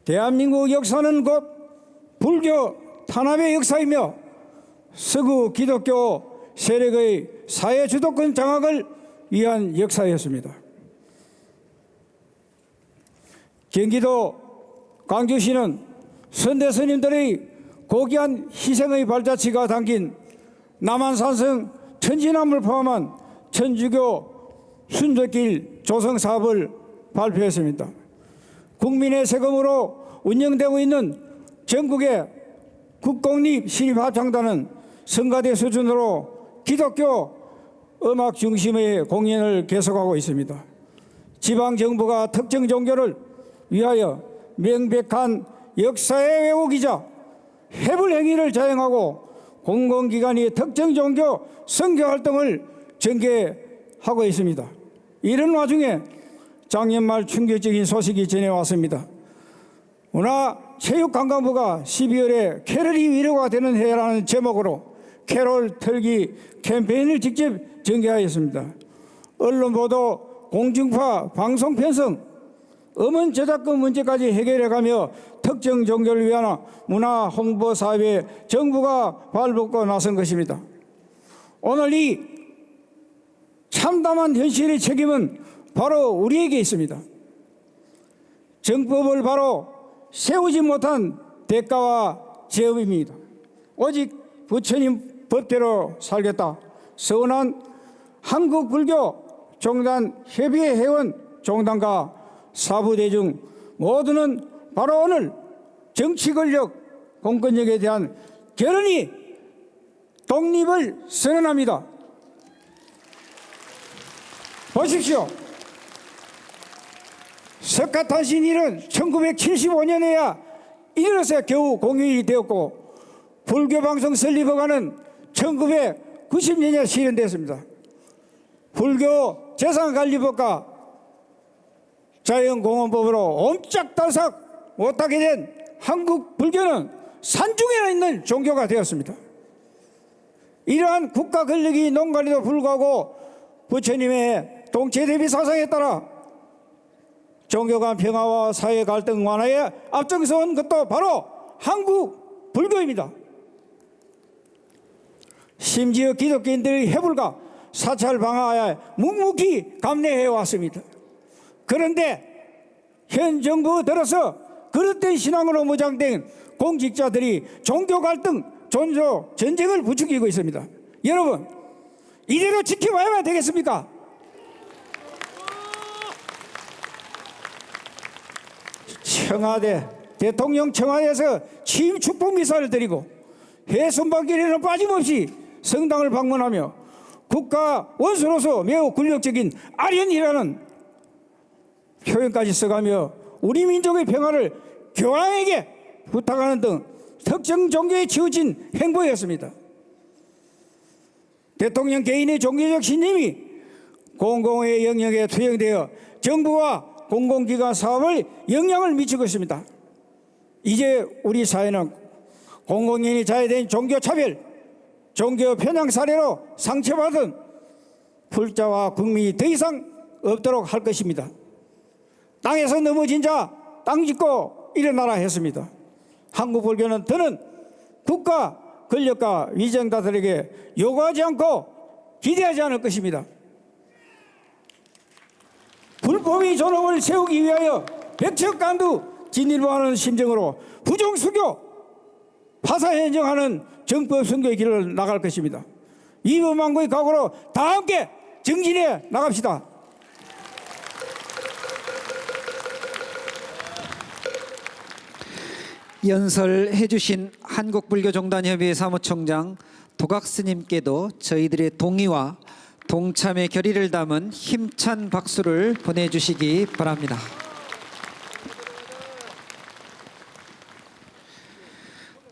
대한민국 역사는 곧 불교 탄압의 역사이며 서구 기독교 세력의 사회 주도권 장악을 위한 역사였습니다. 경기도 광주시는 선대 스님들의 고귀한 희생의 발자취가 담긴 남한산성 천지남을 포함한 천주교 순례길 조성 사업을 발표했습니다. 국민의 세금으로 운영되고 있는 전국의 국공립 신입합창단은 성가대 수준으로 기독교 음악 중심의 공연을 계속하고 있습니다. 지방정부가 특정 종교를 위하여 명백한 역사의 왜곡이자 해불 행위를 자행하고 공공기관이 특정 종교 선교 활동을 전개하고 있습니다. 이런 와중에 작년 말 충격적인 소식이 전해왔습니다. 문화체육관광부가 12월에 캐롤이 위로가 되는 해라는 제목으로 캐롤 털기 캠페인을 직접 전개하였습니다. 언론 보도, 공중파, 방송 편성, 음원 저작권 문제까지 해결해가며 특정 종교를 위한 문화 홍보 사업에 정부가 발벗고 나선 것입니다. 오늘 이 참담한 현실의 책임은 바로 우리에게 있습니다. 정법을 바로 세우지 못한 대가와 죄업입니다. 오직 부처님 법대로 살겠다. 서운한 한국불교 종단 협의회 회원 종단과 사부대중 모두는 바로 오늘 정치 권력, 공권력에 대한 결연히 독립을 선언합니다. 보십시오. 석가탄신일은 1975년에야 이르러서 겨우 공휴일이 되었고 불교방송 설립허가는 1990년에 실현됐습니다. 불교 재산관리법과 자연공원법으로 옴짝달싹 못하게 된 한국 불교는 산중에 있는 종교가 되었습니다. 이러한 국가 권력이 농간에도 불구하고 부처님의 동체대비 사상에 따라 종교 간 평화와 사회 갈등 완화에 앞장서온 것도 바로 한국 불교입니다. 심지어 기독교인들의 해불과 사찰 방화에 묵묵히 감내해 왔습니다. 그런데 현 정부 들어서 그릇된 신앙으로 무장된 공직자들이 종교 갈등, 종교 전쟁을 부추기고 있습니다. 여러분, 이대로 지켜봐야만 되겠습니까? 청와대, 대통령 청와대에서 취임 축복 미사를 드리고 해순방길에는 빠짐없이 성당을 방문하며 국가 원수로서 매우 굴욕적인 아련이라는 표현까지 써가며 우리 민족의 평화를 교황에게 부탁하는 등 특정 종교에 치우친 행보였습니다. 대통령 개인의 종교적 신념이 공공의 영역에 투영되어 정부와 공공기관 사업을 영향을 미치고 있습니다. 이제 우리 사회는 공공연히 자해된 종교차별, 종교 편향 사례로 상처받은 불자와 국민이 더 이상 없도록 할 것입니다. 땅에서 넘어진 자 땅 짚고 일어나라 했습니다. 한국 불교는 더는 국가 권력과 위정자들에게 요구하지 않고 기대하지 않을 것입니다. 불법의 존엄을 세우기 위하여 백척간두 진일보하는 심정으로 부정수교, 파사행정하는 정법선거의 길을 나갈 것입니다. 이범망고의 각오로 다 함께 정진해 나갑시다. 연설해 주신 한국불교종단협의회 사무총장 도각스님께도 저희들의 동의와 동참의 결의를 담은 힘찬 박수를 보내주시기 바랍니다.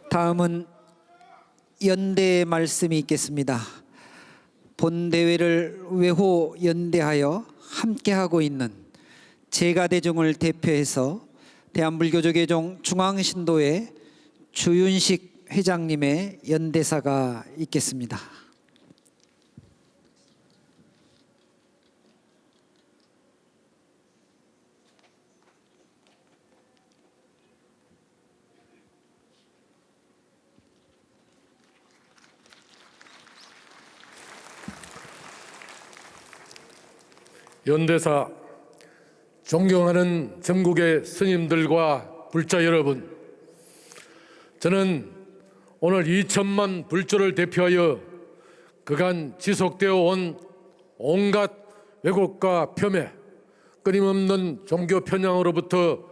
다음은 연대의 말씀이 있겠습니다. 본대회를 외호 연대하여 함께하고 있는 제가대중을 대표해서 대한불교조계종 중앙신도회 주윤식 회장님의 연대사가 있겠습니다. 연대사, 존경하는 전국의 스님들과 불자 여러분, 저는 오늘 2천만 불조를 대표하여 그간 지속되어 온 온갖 왜곡과 폄훼, 끊임없는 종교 편향으로부터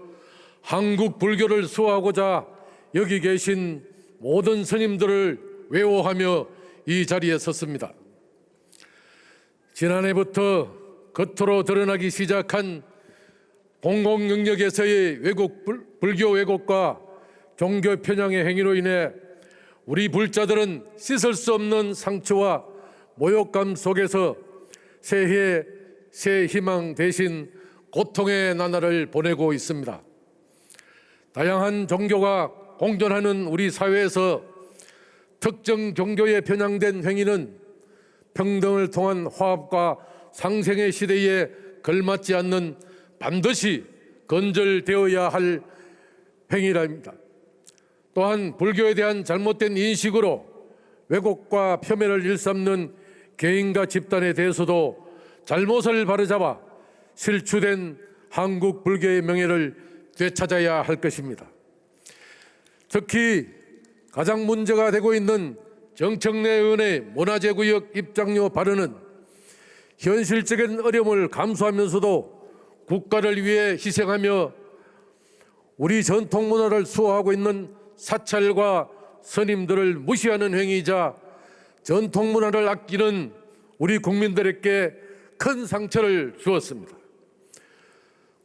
한국 불교를 수호하고자 여기 계신 모든 스님들을 외호하며 이 자리에 섰습니다. 지난해부터 겉으로 드러나기 시작한 공공 영역에서의 불교 왜곡과 종교 편향의 행위로 인해 우리 불자들은 씻을 수 없는 상처와 모욕감 속에서 새해 새 희망 대신 고통의 나날을 보내고 있습니다. 다양한 종교가 공존하는 우리 사회에서 특정 종교에 편향된 행위는 평등을 통한 화합과 상생의 시대에 걸맞지 않는 반드시 건절되어야 할 행위랍니다. 또한 불교에 대한 잘못된 인식으로 왜곡과 폄훼를 일삼는 개인과 집단에 대해서도 잘못을 바로잡아 실추된 한국 불교의 명예를 되찾아야 할 것입니다. 특히 가장 문제가 되고 있는 정청래 의원의 문화재구역 입장료 발언은 현실적인 어려움을 감수하면서도 국가를 위해 희생하며 우리 전통 문화를 수호하고 있는 사찰과 스님들을 무시하는 행위이자 전통 문화를 아끼는 우리 국민들에게 큰 상처를 주었습니다.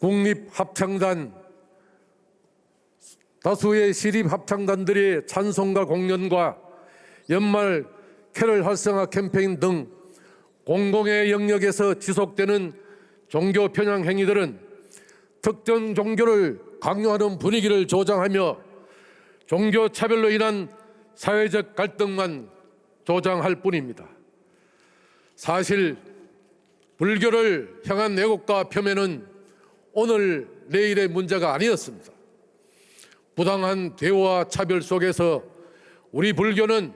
국립합창단, 다수의 시립합창단들의 찬송가 공연과 연말 캐럴 활성화 캠페인 등 공공의 영역에서 지속되는 종교 편향 행위들은 특정 종교를 강요하는 분위기를 조장하며 종교 차별로 인한 사회적 갈등만 조장할 뿐입니다. 사실 불교를 향한 왜곡과 폄훼는 오늘 내일의 문제가 아니었습니다. 부당한 대우와 차별 속에서 우리 불교는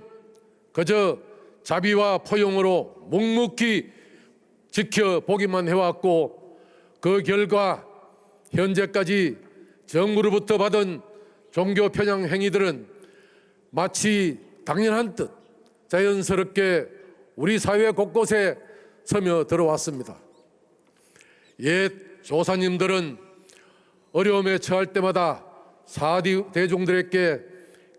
그저 자비와 포용으로 묵묵히 지켜보기만 해왔고 그 결과 현재까지 정부로부터 받은 종교 편향 행위들은 마치 당연한 듯 자연스럽게 우리 사회 곳곳에 스며들어왔습니다. 옛 조사님들은 어려움에 처할 때마다 사대중들에게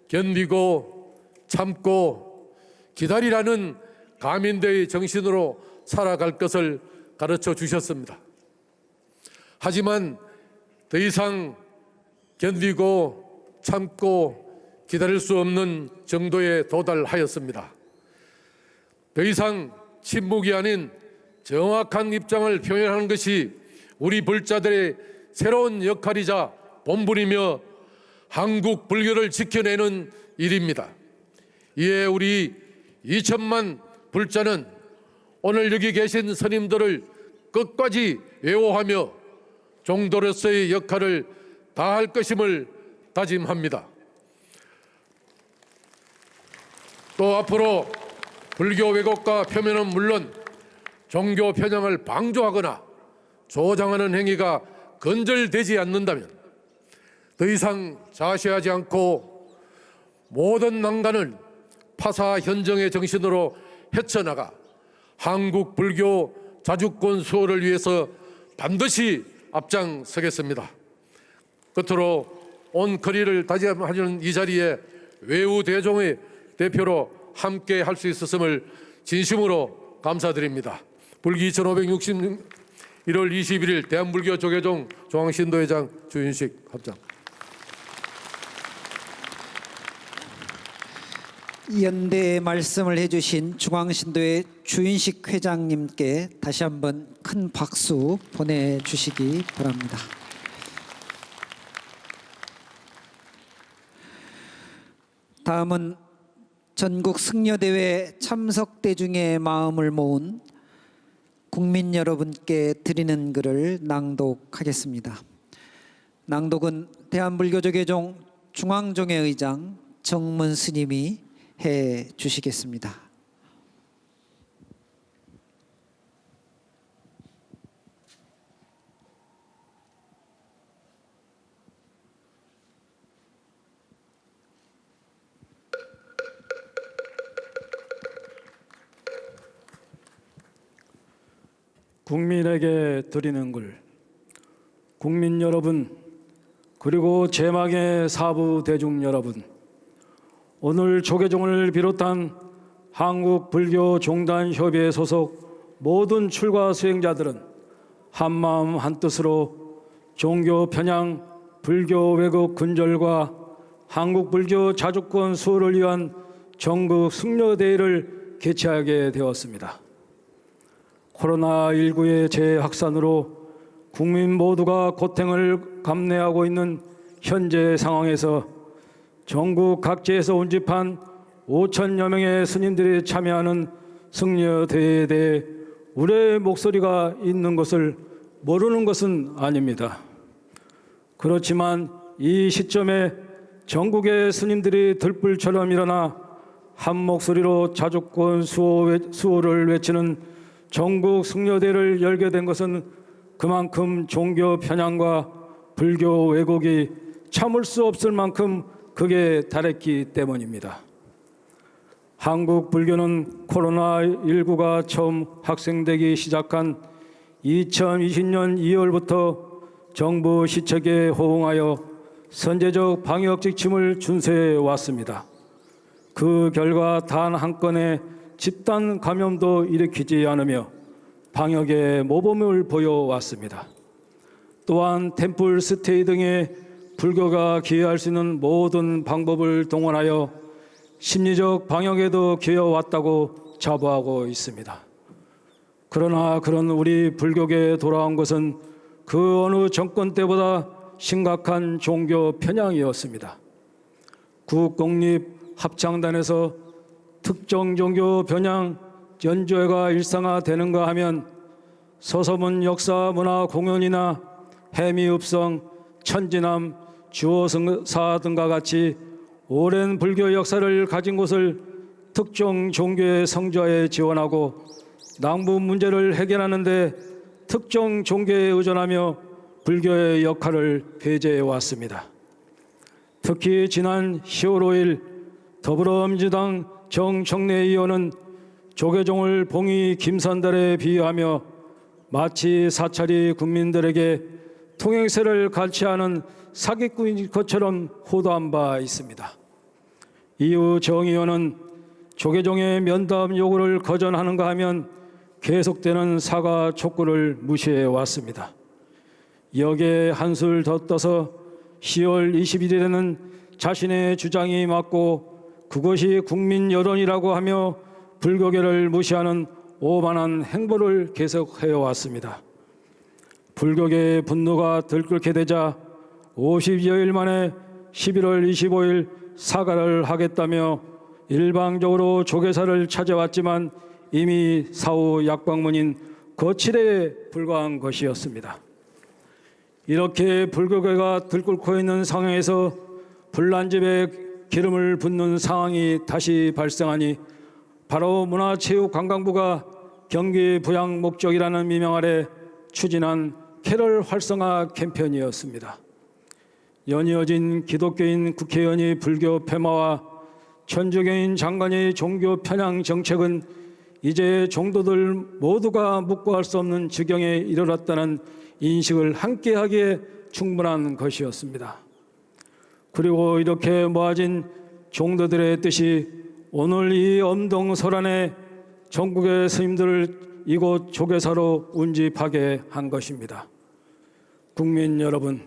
견디고 참고 기다리라는 가민대의 정신으로 살아갈 것을 가르쳐 주셨습니다. 하지만 더 이상 견디고 참고 기다릴 수 없는 정도에 도달하였습니다. 더 이상 침묵이 아닌 정확한 입장을 표현하는 것이 우리 불자들의 새로운 역할이자 본분이며 한국 불교를 지켜내는 일입니다. 이에 우리 2천만 불자는 오늘 여기 계신 스님들을 끝까지 외워하며 종도로서의 역할을 다할 것임을 다짐합니다. 또 앞으로 불교 왜곡과 폄훼는 물론 종교 편향을 방조하거나 조장하는 행위가 건절되지 않는다면 더 이상 자시하지 않고 모든 난간을 파사 현정의 정신으로 헤쳐나가 한국 불교 자주권 수호를 위해서 반드시 앞장서겠습니다. 끝으로 온 거리를 다짐하는 이 자리에 외우 대종의 대표로 함께 할 수 있었음을 진심으로 감사드립니다. 불기 2560 1월 21일 대한불교 조계종 중앙신도회장 주윤식 합장. 연대의 말씀을 해주신 중앙신도의 주인식 회장님께 다시 한번 큰 박수 보내주시기 바랍니다. 다음은 전국 승려대회 참석대중의 마음을 모은 국민 여러분께 드리는 글을 낭독하겠습니다. 낭독은 대한불교조계종 중앙종회 의장 정문 스님이 해 주시겠습니다. 국민에게 드리는 글. 국민 여러분, 그리고 제망의 사부 대중 여러분, 오늘 조계종을 비롯한 한국불교종단협의회 소속 모든 출가 수행자들은 한마음 한뜻으로 종교 편향, 불교 왜곡 근절과 한국불교 자주권 수호를 위한 전국 승려대회를 개최하게 되었습니다. 코로나19의 재확산으로 국민 모두가 고통을 감내하고 있는 현재 상황에서 전국 각지에서 운집한 5천여 명의 스님들이 참여하는 승려대회에 대해 우리의 목소리가 있는 것을 모르는 것은 아닙니다. 그렇지만 이 시점에 전국의 스님들이 들불처럼 일어나 한 목소리로 자주권 수호를 외치는 전국 승려대를 열게 된 것은 그만큼 종교 편향과 불교 왜곡이 참을 수 없을 만큼 극에 달했기 때문입니다. 한국 불교는 코로나19가 처음 확산되기 시작한 2020년 2월부터 정부 시책에 호응하여 선제적 방역 지침을 준수해 왔습니다. 그 결과 단 한 건의 집단 감염도 일으키지 않으며 방역에 모범을 보여왔습니다. 또한 템플 스테이 등의 불교가 기여할 수 있는 모든 방법을 동원하여 심리적 방역에도 기여왔다고 자부하고 있습니다. 그러나 그런 우리 불교계에 돌아온 것은 그 어느 정권 때보다 심각한 종교 편향이었습니다. 국공립합창단에서 특정 종교 편향 연주회가 일상화되는가 하면 서서문 역사 문화 공연이나 해미읍성, 천지남, 주호사 등과 같이 오랜 불교 역사를 가진 곳을 특정 종교의 성좌에 지원하고 남북 문제를 해결하는 데 특정 종교에 의존하며 불교의 역할을 배제해 왔습니다. 특히 지난 10월 5일 더불어민주당 정청래 의원은 조계종을 봉이 김산달에 비유하며 마치 사찰이 국민들에게 통행세를 갈취하는 사기꾼인 것처럼 호도한 바 있습니다. 이후 정 의원은 조계종의 면담 요구를 거절하는가 하면 계속되는 사과 촉구를 무시해 왔습니다. 여기에 한술 더 떠서 10월 21일에는 자신의 주장이 맞고 그것이 국민 여론이라고 하며 불교계를 무시하는 오만한 행보를 계속해 왔습니다. 불교계의 분노가 들끓게 되자 50여일 만에 11월 25일 사과를 하겠다며 일방적으로 조계사를 찾아왔지만 이미 사후 약방문인 거칠에 불과한 것이었습니다. 이렇게 불교계가 들끓고 있는 상황에서 불난집에 기름을 붓는 상황이 다시 발생하니 바로 문화체육관광부가 경기 부양 목적이라는 미명 아래 추진한 캐럴 활성화 캠페인이었습니다. 연이어진 기독교인 국회의원이 불교 폐마와 천주교인 장관의 종교 편향 정책은 이제 종도들 모두가 묵고할 수 없는 지경에 이르렀다는 인식을 함께하기에 충분한 것이었습니다. 그리고 이렇게 모아진 종도들의 뜻이 오늘 이 엄동설안에 전국의 스님들을 이곳 조계사로 운집하게 한 것입니다. 국민 여러분,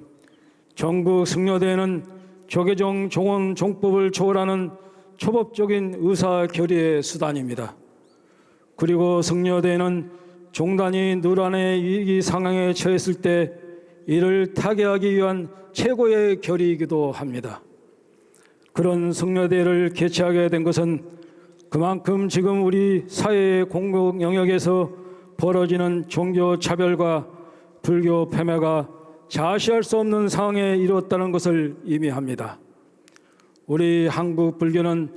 전국 승려대회는 조계종 종원 종법을 초월하는 초법적인 의사결의의 수단입니다. 그리고 승려대회는 종단이 누란의 위기 상황에 처했을 때 이를 타개하기 위한 최고의 결의이기도 합니다. 그런 승려대회를 개최하게 된 것은 그만큼 지금 우리 사회의 공공 영역에서 벌어지는 종교 차별과 불교 폐매가 자시할 수 없는 상황에 이르렀다는 것을 의미합니다. 우리 한국 불교는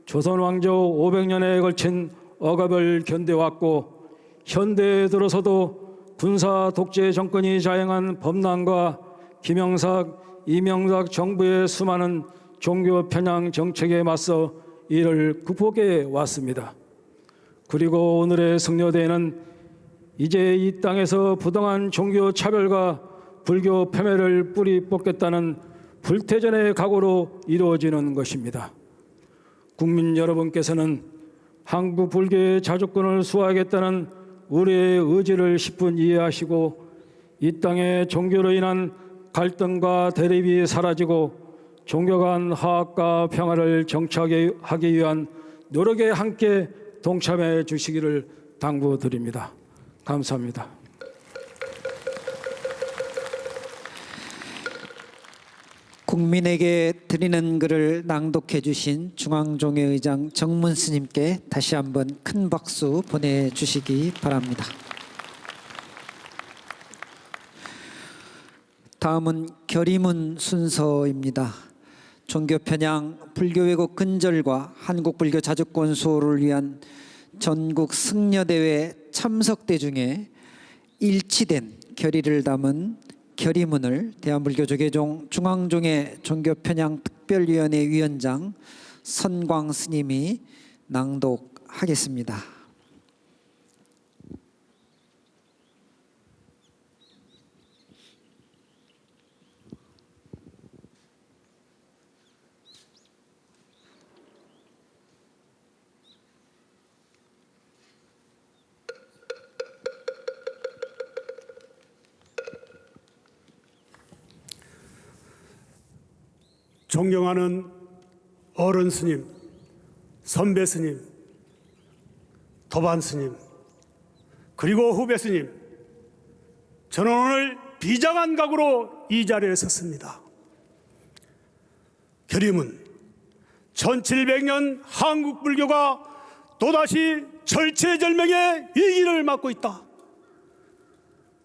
조선 왕조 500년에 걸친 억압을 견뎌왔고 현대에 들어서도 군사 독재 정권이 자행한 범람과 김영삼, 이명박 정부의 수많은 종교 편향 정책에 맞서 이를 극복해 왔습니다. 그리고 오늘의 승려대회는 이제 이 땅에서 부당한 종교 차별과 불교 폐매를 뿌리 뽑겠다는 불태전의 각오로 이루어지는 것입니다. 국민 여러분께서는 한국 불교의 자주권을 수호하겠다는 우리의 의지를 10분 이해하시고 이 땅의 종교로 인한 갈등과 대립이 사라지고 종교 간 화합과 평화를 정착하기 위한 노력에 함께 동참해 주시기를 당부드립니다. 감사합니다. 국민에게 드리는 글을 낭독해 주신 중앙종회의장 정문 스님께 다시 한번 큰 박수 보내주시기 바랍니다. 다음은 결의문 순서입니다. 종교 편향, 불교 왜곡 근절과 한국 불교 자주권 수호를 위한 전국 승려대회 참석대 중에 일치된 결의를 담은 결의문을 대한불교조계종 중앙종회 종교편향 특별위원회 위원장 선광 스님이 낭독하겠습니다. 존경하는 어른 스님, 선배 스님, 도반 스님, 그리고 후배 스님, 저는 오늘 비장한 각오로 이 자리에 섰습니다. 결의문, 1700년 한국 불교가 또다시 절체절명의 위기를 맞고 있다.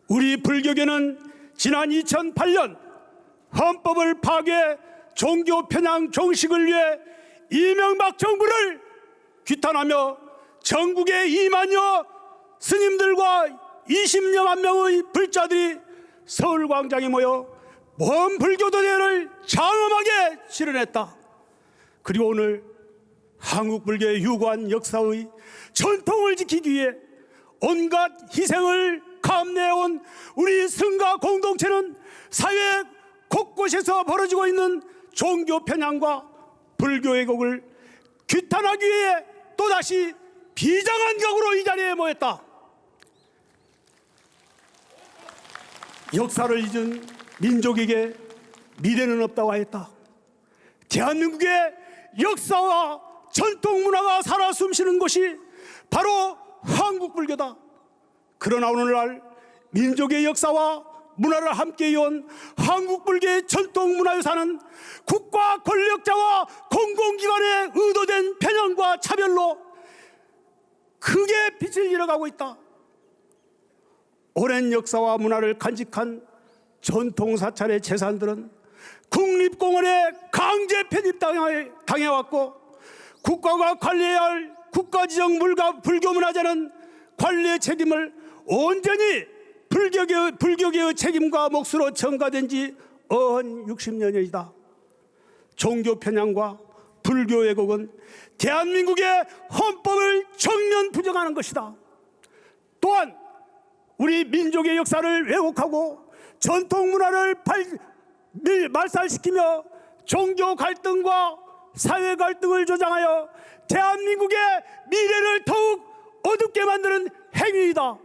우리 불교계는 지난 2008년 헌법을 파괴 종교 편향 종식을 위해 이명박 정부를 규탄하며 전국의 2만여 스님들과 20여만 명의 불자들이 서울광장에 모여 모험 불교도 대회를 장엄하게 실현했다. 그리고 오늘 한국 불교의 유구한 역사의 전통을 지키기 위해 온갖 희생을 감내해온 우리 성가 공동체는 사회 곳곳에서 벌어지고 있는 종교 편향과 불교 왜곡을 규탄하기 위해 또다시 비장한 격으로 이 자리에 모였다. 역사를 잊은 민족에게 미래는 없다고 하였다. 대한민국의 역사와 전통 문화가 살아 숨쉬는 곳이 바로 한국 불교다. 그러나 오늘날 민족의 역사와 문화를 함께 이어온 한국 불교의 전통 문화유산은 국가 권력자와 공공기관의 의도된 편향과 차별로 크게 빛을 잃어가고 있다. 오랜 역사와 문화를 간직한 전통사찰의 재산들은 국립공원에 강제 편입당해왔고 국가가 관리해야 할 국가지정 불교문화재는 관리의 책임을 온전히 불교계의 책임과 몫으로 전가된 지 어언 60년여이다. 종교 편향과 불교 왜곡은 대한민국의 헌법을 정면 부정하는 것이다. 또한 우리 민족의 역사를 왜곡하고 전통 문화를 말살시키며 종교 갈등과 사회 갈등을 조장하여 대한민국의 미래를 더욱 어둡게 만드는 행위이다.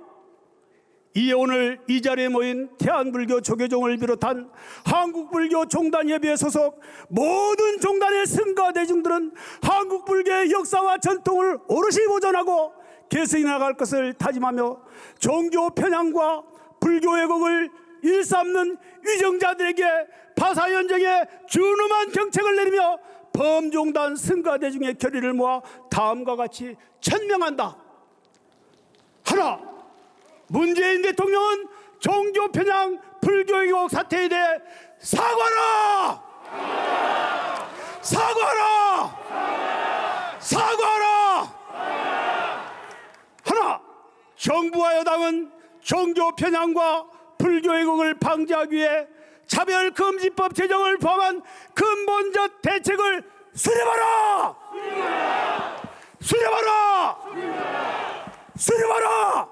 이에 오늘 이 자리에 모인 대한불교 조계종을 비롯한 한국불교 종단협의회 소속 모든 종단의 성가 대중들은 한국불교의 역사와 전통을 오롯이 보존하고 계승해 나갈 것을 다짐하며 종교 편향과 불교 왜곡을 일삼는 위정자들에게 파사현정에 준엄한 정책을 내리며 범종단 성가 대중의 결의를 모아 다음과 같이 천명한다. 하나, 문재인 대통령은 종교 편향 불교 왜곡 사태에 대해 사과하라! 사과하라! 사과하라! 하나, 정부와 여당은 종교 편향과 불교 왜곡을 방지하기 위해 차별금지법 제정을 포함한 근본적 대책을 수립하라! 수립하라! 수립하라!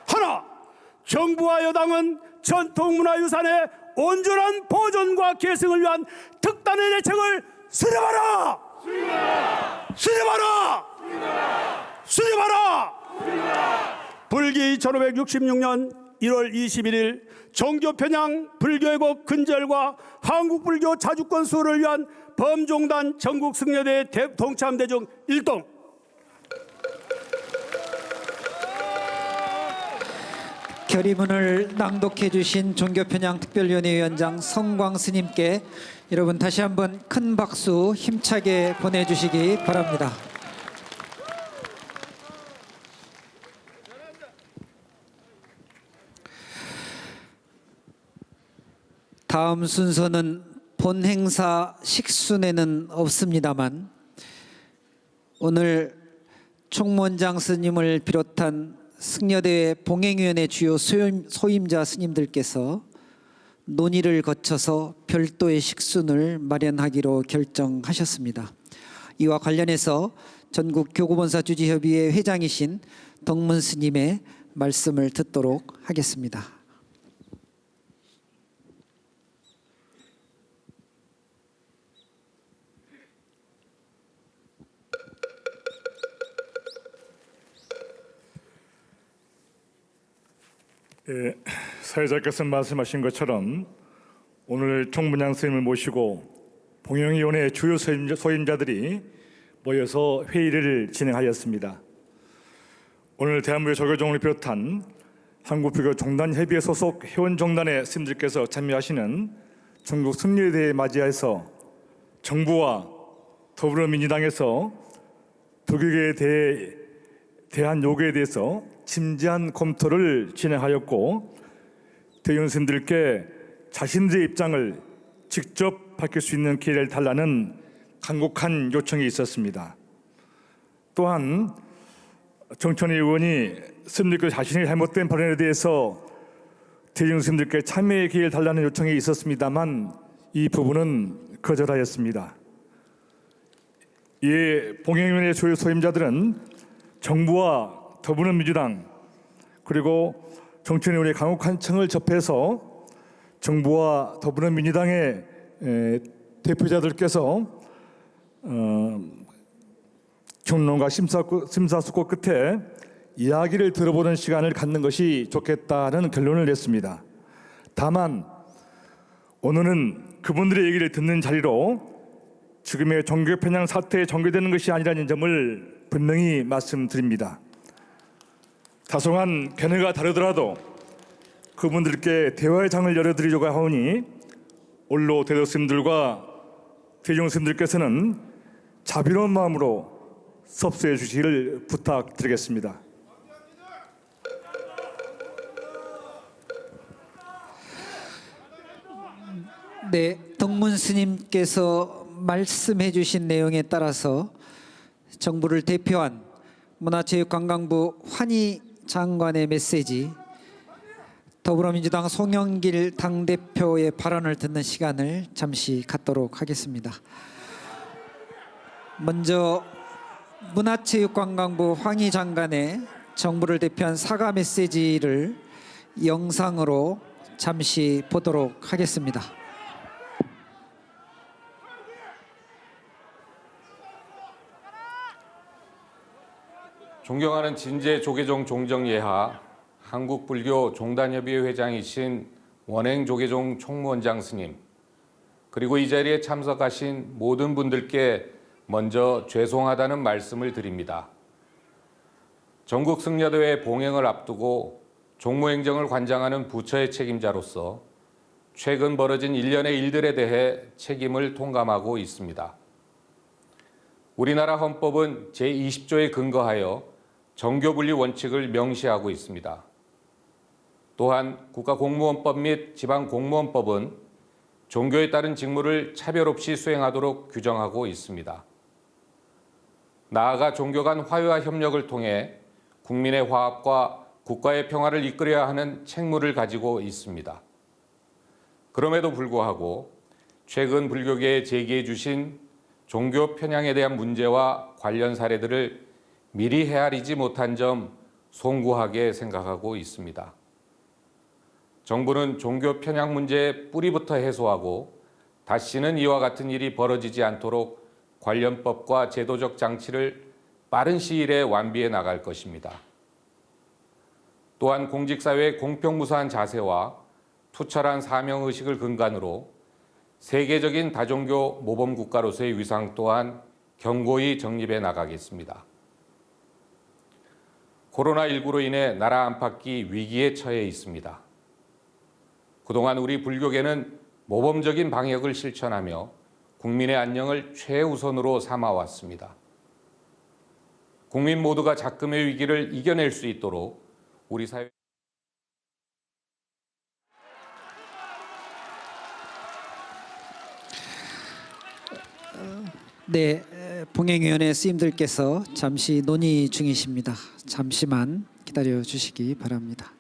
하나, 정부와 여당은 전통문화유산의 온전한 보존과 계승을 위한 특단의 대책을 수립하라! 수립하라! 수립하라! 불기 1566년 1월 21일 종교 편향 불교 왜곡 근절과 한국 불교 자주권 수호를 위한 범종단 전국 승려대 동참대중 1동. 결의문을 낭독해 주신 종교편향 특별위원회 위원장 성광 스님께 여러분 다시 한번 큰 박수 힘차게 보내주시기 바랍니다. 다음 순서는 본 행사 식순에는 없습니다만 오늘 총무원장 스님을 비롯한 승려대회 봉행위원회 주요 소임자 스님들께서 논의를 거쳐서 별도의 식순을 마련하기로 결정하셨습니다. 이와 관련해서 전국 교구본사 주지협의회 회장이신 덕문 스님의 말씀을 듣도록 하겠습니다. 사회자께서 말씀하신 것처럼 오늘 총무장 스님을 모시고 봉행위원회 주요 소임자들이 모여서 회의를 진행하였습니다. 오늘 대한민국 조계종을 비롯한 한국불교종단협의회 소속 회원종단의 스님들께서 참여하시는 전국 승려대회에 맞이해서 정부와 더불어민주당에서 불교계에 대한 요구에 대해서 진지한 검토를 진행하였고 대의원 스님들께 자신들의 입장을 직접 밝힐 수 있는 기회를 달라는 간곡한 요청이 있었습니다. 또한 정천희 의원이 스님들께 자신의 잘못된 발언에 대해서 대의원 스님들께 참여의 기회를 달라는 요청이 있었습니다만 이 부분은 거절하였습니다. 이에 봉행위원회 주요 소임자들은 정부와 더불어민주당 그리고 정천희 의원의 강력한 청을 접해서 정부와 더불어민주당의 대표자들께서 경론과 심사숙고 끝에 이야기를 들어보는 시간을 갖는 것이 좋겠다는 결론을 냈습니다. 다만 오늘은 그분들의 얘기를 듣는 자리로 지금의 종교 편향 사태에 전개되는 것이 아니라는 점을 분명히 말씀드립니다. 다소한 견해가 다르더라도 그분들께 대화의 장을 열어드리려고 하오니 올로 대덕스님들과 대종스님들께서는 자비로운 마음으로 섭수해 주시기를 부탁드리겠습니다. 네, 덕문 스님께서 말씀해 주신 내용에 따라서 정부를 대표한 문화체육관광부 환희 장관의 메시지, 더불어민주당 송영길 당대표의 발언을 듣는 시간을 잠시 갖도록 하겠습니다. 먼저 문화체육관광부 환희 장관의 정부를 대표한 사과 메시지를 영상으로 잠시 보도록 하겠습니다. 존경하는 진제 조계종 종정예하 한국불교 종단협의회 회장이신 원행 조계종 총무원장 스님, 그리고 이 자리에 참석하신 모든 분들께 먼저 죄송하다는 말씀을 드립니다. 전국 승려대회 봉행을 앞두고 종무행정을 관장하는 부처의 책임자로서 최근 벌어진 일련의 일들에 대해 책임을 통감하고 있습니다. 우리나라 헌법은 제20조에 근거하여 정교분리 원칙을 명시하고 있습니다. 또한 국가공무원법 및 지방공무원법은 종교에 따른 직무를 차별 없이 수행하도록 규정하고 있습니다. 나아가 종교 간 화해와 협력을 통해 국민의 화합과 국가의 평화를 이끌어야 하는 책무를 가지고 있습니다. 그럼에도 불구하고 최근 불교계에 제기해 주신 종교 편향에 대한 문제와 관련 사례들을 미리 헤아리지 못한 점 송구하게 생각하고 있습니다. 정부는 종교 편향 문제의 뿌리부터 해소하고 다시는 이와 같은 일이 벌어지지 않도록 관련 법과 제도적 장치를 빠른 시일에 완비해 나갈 것입니다. 또한 공직사회의 공평무사한 자세와 투철한 사명의식을 근간으로 세계적인 다종교 모범국가로서의 위상 또한 견고히 정립해 나가겠습니다. 코로나19로 인해 나라 안팎이 위기에 처해 있습니다. 그동안 우리 불교계는 모범적인 방역을 실천하며 국민의 안녕을 최우선으로 삼아왔습니다. 국민 모두가 작금의 위기를 이겨낼 수 있도록 우리 사회 네, 봉행위원회 스님들께서 잠시 논의 중이십니다. 잠시만 기다려 주시기 바랍니다.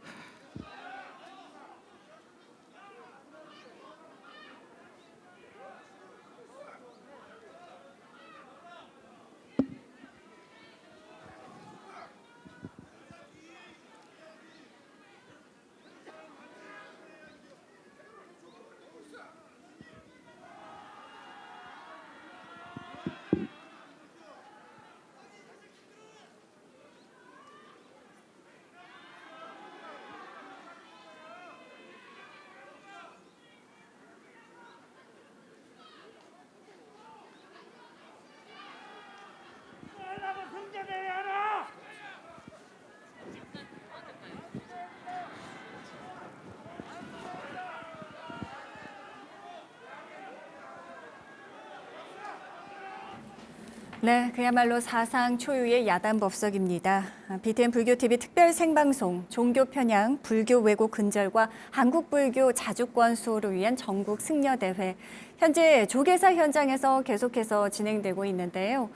네, 그야말로 사상 초유의 야단 법석입니다. BTN 불교TV 특별 생방송 종교 편향, 불교 왜곡 근절과 한국 불교 자주권 수호를 위한 전국 승려대회. 현재 조계사 현장에서 계속해서 진행되고 있는데요.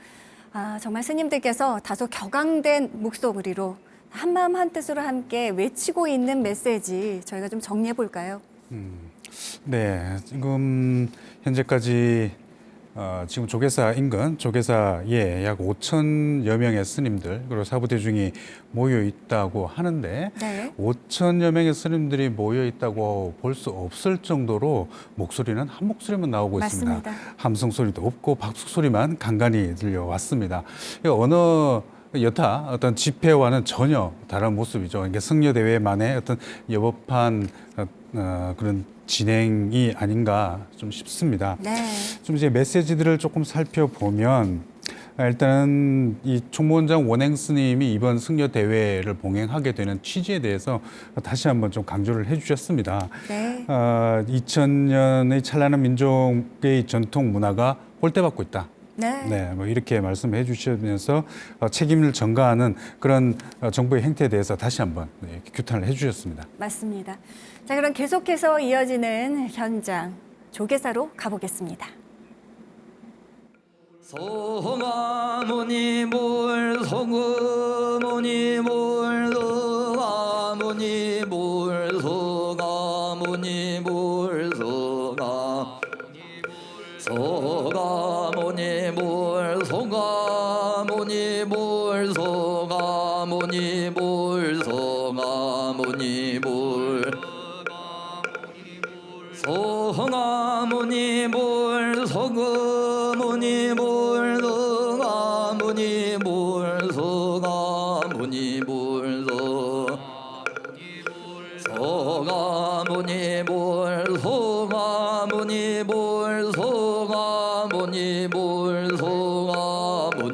정말 스님들께서 다소 격앙된 목소리로 한마음 한뜻으로 함께 외치고 있는 메시지 저희가 좀 정리해 볼까요? 네, 지금 현재까지 지금 조계사 인근 조계사에 약 5천여 명의 스님들 그리고 사부대중이 모여 있다고 하는데 네. 5천여 명의 스님들이 모여 있다고 볼 수 없을 정도로 목소리는 한 목소리만 나오고 맞습니다. 있습니다. 함성 소리도 없고 박수 소리만 간간히 들려왔습니다. 어느 여타 어떤 집회와는 전혀 다른 모습이죠. 이게 승려대회만의 어떤 여법한 그런 진행이 아닌가 좀 싶습니다. 네. 좀 이제 메시지들을 조금 살펴보면 일단은 이 총무원장 원행 스님이 이번 승려 대회를 봉행하게 되는 취지에 대해서 다시 한번 좀 강조를 해주셨습니다. 네. 2000년의 찬란한 민족의 전통 문화가 홀대받고 있다. 네. 뭐 이렇게 말씀해 주시면서 책임을 전가하는 그런 정부의 행태에 대해서 다시 한번 규탄을 해 주셨습니다. 맞습니다. 자, 그럼 계속해서 이어지는 현장 조계사로 가보겠습니다. 성아모니물 성아모니물 성아모니물 성아모니물 성아모니물 성아모니물 성아모니물 성아모니물 성아모니물 성아모니물 성아모니물 성아모니물 성아모니물 성아모니물 성아모니물 성아모니물 성아모니물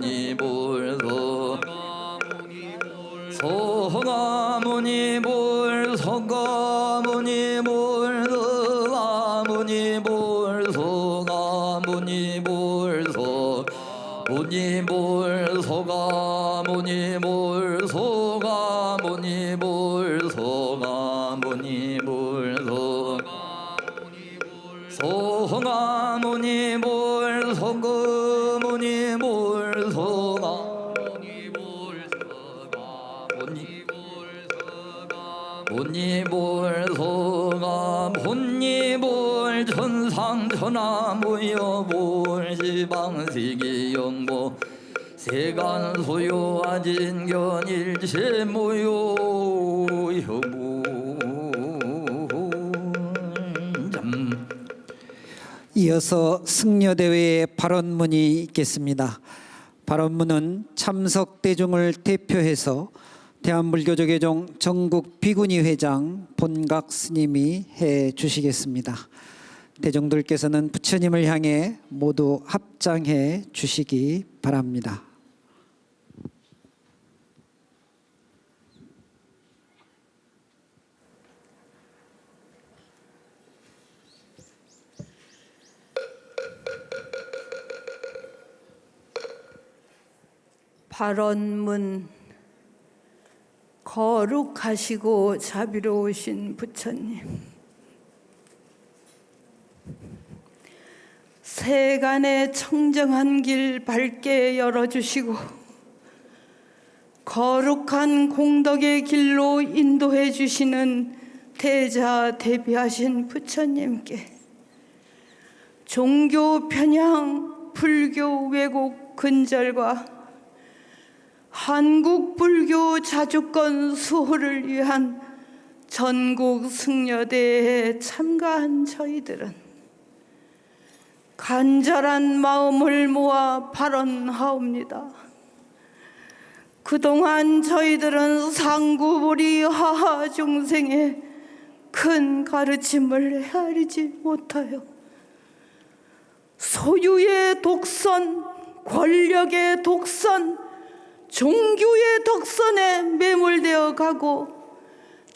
모니몰 소가모니몰 소가모니몰 소가모니몰 소가모니몰 소가모니몰 소가모니몰 소가모니몰 천상천하 무여몰 지방세계 영모 세간 소요와 진견 일체 무요 여부 이어서 승려대회의 발언문이 있겠습니다. 발언문은 참석 대중을 대표해서 대한불교조계종 전국 비구니 회장 본각 스님이 해 주시겠습니다. 대중들께서는 부처님을 향해 모두 합장해 주시기 바랍니다. 발언문. 거룩하시고 자비로우신 부처님, 세간의 청정한 길 밝게 열어주시고 거룩한 공덕의 길로 인도해 주시는 대자 대비하신 부처님께 종교 편향 불교 왜곡 근절과 한국 불교 자주권 수호를 위한 전국 승려대회에 참가한 저희들은 간절한 마음을 모아 발언하옵니다. 그동안 저희들은 상구부리 하하 중생의 큰 가르침을 헤아리지 못하여 소유의 독선, 권력의 독선, 종교의 독선에 매몰되어 가고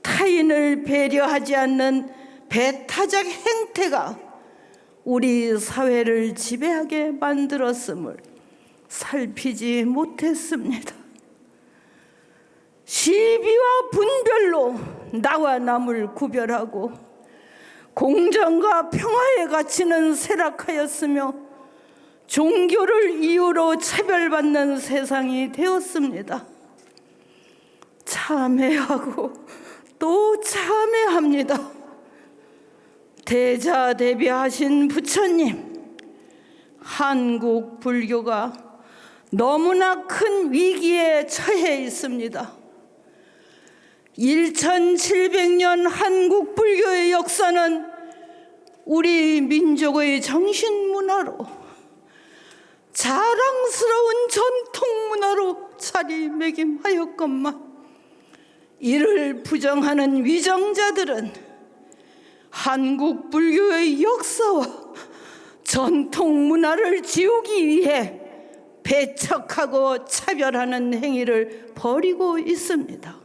타인을 배려하지 않는 배타적 행태가 우리 사회를 지배하게 만들었음을 살피지 못했습니다. 시비와 분별로 나와 남을 구별하고 공정과 평화의 가치는 쇠락하였으며 종교를 이유로 차별받는 세상이 되었습니다. 참회하고 또 참회합니다. 대자 대비하신 부처님, 한국 불교가 너무나 큰 위기에 처해 있습니다. 1700년 한국 불교의 역사는 우리 민족의 정신문화로 자랑스러운 전통문화로 자리매김하였건만 이를 부정하는 위정자들은 한국 불교의 역사와 전통문화를 지우기 위해 배척하고 차별하는 행위를 벌이고 있습니다.